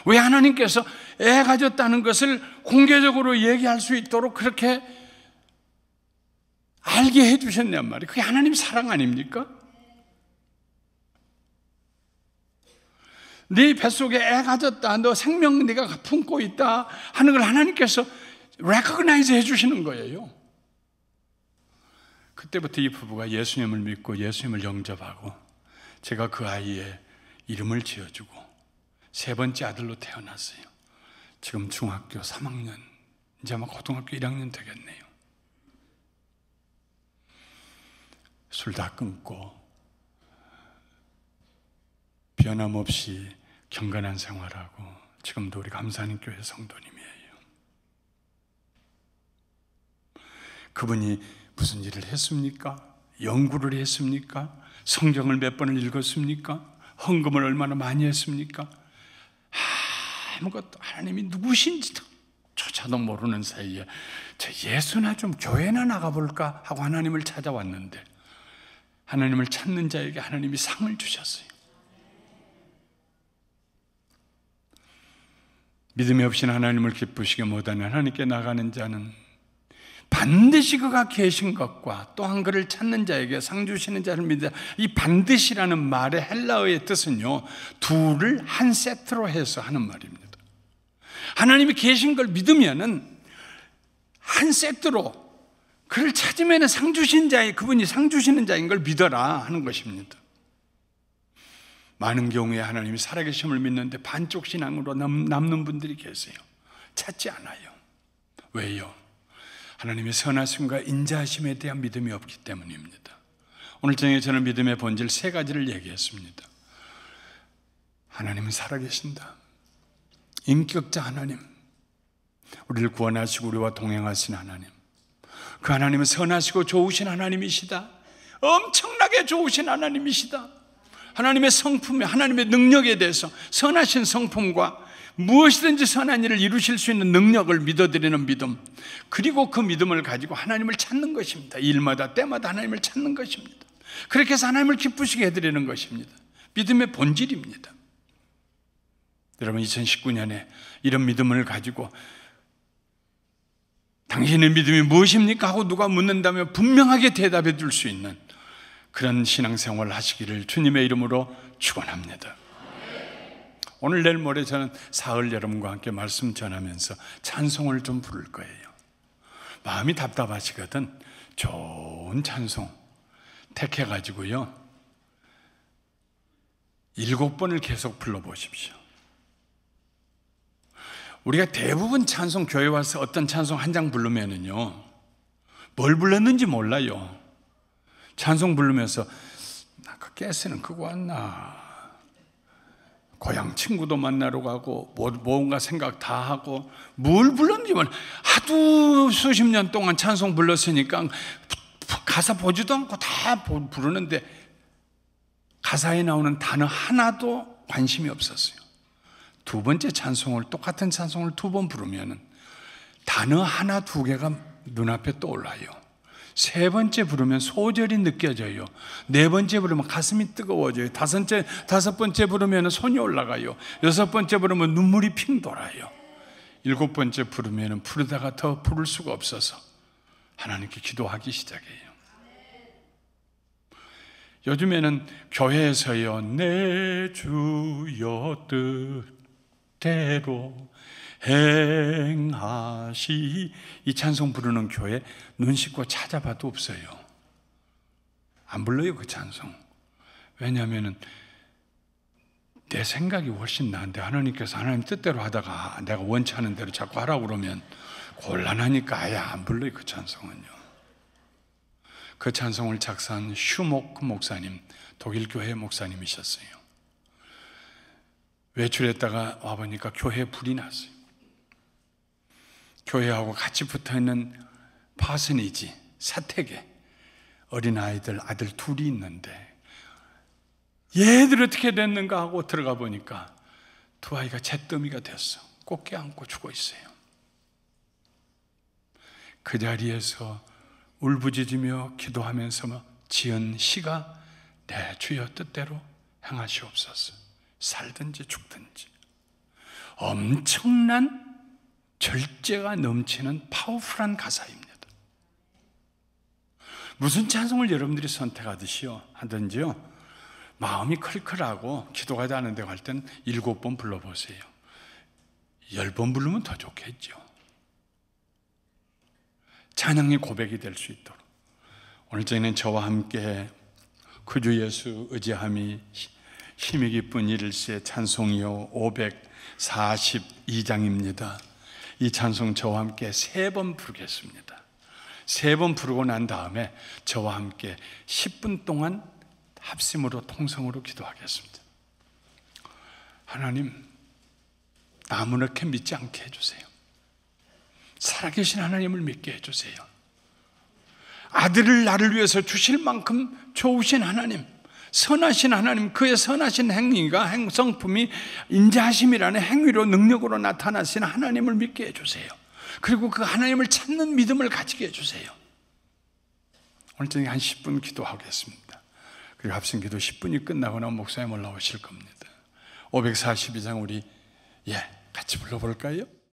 왜 하나님께서 애 가졌다는 것을 공개적으로 얘기할 수 있도록 그렇게 알게 해주셨냔 말이에요. 그게 하나님 사랑 아닙니까? 네 뱃속에 애 가졌다, 너 생명 네가 품고 있다 하는 걸 하나님께서 recognize 해주시는 거예요. 그때부터 이 부부가 예수님을 믿고 예수님을 영접하고 제가 그 아이의 이름을 지어주고 3번째 아들로 태어났어요. 지금 중학교 3학년, 이제 아마 고등학교 1학년 되겠네요. 술 다 끊고 변함없이 경건한 생활하고 지금도 우리 감사하는 교회 성도님이에요. 그분이 무슨 일을 했습니까? 연구를 했습니까? 성경을 몇 번을 읽었습니까? 헌금을 얼마나 많이 했습니까? 아무것도 하나님이 누구신지도 조차도 모르는 사이에 저 예수나 좀 교회나 나가볼까 하고 하나님을 찾아왔는데 하나님을 찾는 자에게 하나님이 상을 주셨어요. 믿음이 없이는 하나님을 기쁘시게 못하는 하나님께 나가는 자는 반드시 그가 계신 것과 또한 그를 찾는 자에게 상 주시는 자를 믿으라. 이 반드시라는 말의 헬라어의 뜻은요, 둘을 한 세트로 해서 하는 말입니다. 하나님이 계신 걸 믿으면은 한 세트로 그를 찾으면 상 주신 자의 그분이 상 주시는 자인 걸 믿어라 하는 것입니다. 많은 경우에 하나님이 살아계심을 믿는데 반쪽 신앙으로 남는 분들이 계세요. 찾지 않아요. 왜요? 하나님의 선하심과 인자하심에 대한 믿음이 없기 때문입니다. 오늘 저녁에 저는 믿음의 본질 3가지를 얘기했습니다. 하나님은 살아계신다. 인격자 하나님, 우리를 구원하시고 우리와 동행하신 하나님, 그 하나님은 선하시고 좋으신 하나님이시다. 엄청나게 좋으신 하나님이시다. 하나님의 성품에, 하나님의 능력에 대해서 선하신 성품과 무엇이든지 선한 일을 이루실 수 있는 능력을 믿어드리는 믿음, 그리고 그 믿음을 가지고 하나님을 찾는 것입니다. 일마다 때마다 하나님을 찾는 것입니다. 그렇게 해서 하나님을 기쁘시게 해드리는 것입니다. 믿음의 본질입니다. 여러분 2019년에 이런 믿음을 가지고 당신의 믿음이 무엇입니까? 하고 누가 묻는다면 분명하게 대답해 줄 수 있는 그런 신앙생활을 하시기를 주님의 이름으로 축원합니다. 오늘 내일 모레 저는 사흘 여러분과 함께 말씀 전하면서 찬송을 좀 부를 거예요. 마음이 답답하시거든 좋은 찬송 택해가지고요 7번을 계속 불러보십시오. 우리가 대부분 찬송 교회 와서 어떤 찬송 한 장 부르면은요 뭘 불렀는지 몰라요. 찬송 부르면서 나 그 가스는 그거 왔나, 고향 친구도 만나러 가고 뭔가 생각 다 하고 뭘 불렀는지 몰라. 하도 수십 년 동안 찬송 불렀으니까 가사 보지도 않고 다 부르는데 가사에 나오는 단어 하나도 관심이 없었어요. 두 번째 찬송을 똑같은 찬송을 2번 부르면 단어 하나 2개가 눈앞에 떠올라요. 3번째 부르면 소절이 느껴져요. 4번째 부르면 가슴이 뜨거워져요. 5번째 부르면 손이 올라가요. 6번째 부르면 눈물이 핑 돌아요. 7번째 부르면 부르다가 더 부를 수가 없어서 하나님께 기도하기 시작해요. 요즘에는 교회에서요 내 주여 뜻대로 행하시 이 찬송 부르는 교회 눈 씻고 찾아봐도 없어요. 안 불러요 그 찬송. 왜냐하면 내 생각이 훨씬 나은데 하나님께서 하나님 뜻대로 하다가 내가 원치 않은 대로 자꾸 하라고 그러면 곤란하니까 아예 안 불러요 그 찬송은요. 그 찬송을 작사한 슈모크 목사님, 독일 교회 목사님이셨어요. 외출했다가 와보니까 교회에 불이 났어요. 교회하고 같이 붙어있는 파스니지 사택에 어린아이들 아들 2이 있는데 얘들 어떻게 됐는가 하고 들어가 보니까 2 아이가 잿더미가 됐어. 꼭 껴안고 죽어 있어요. 그 자리에서 울부짖으며 기도하면서 지은 시가 내 주여 뜻대로 행하시옵소서. 살든지 죽든지. 엄청난 절제가 넘치는 파워풀한 가사입니다. 무슨 찬송을 여러분들이 선택하듯이요 하든지요 마음이 클클하고 기도가 안 되고 할 때는 7번 불러보세요. 10번 부르면 더 좋겠죠. 찬양의 고백이 될 수 있도록 오늘 저희는 저와 함께 그 주 예수 의지함이 힘이 기쁜 일일세 찬송이요 542장입니다. 이 찬송 저와 함께 3번 부르겠습니다. 3번 부르고 난 다음에 저와 함께 10분 동안 합심으로 통성으로 기도하겠습니다. 하나님, 나 아무렇게 믿지 않게 해주세요. 살아계신 하나님을 믿게 해주세요. 아들을 나를 위해서 주실 만큼 좋으신 하나님, 선하신 하나님, 그의 선하신 행위가 성품이 인자하심이라는 행위로 능력으로 나타나신 하나님을 믿게 해주세요. 그리고 그 하나님을 찾는 믿음을 가지게 해주세요. 오늘 저녁에 한 10분 기도하겠습니다. 그리고 합심기도 10분이 끝나고 나면 목사님 올라오실 겁니다. 542장 우리 같이 불러볼까요?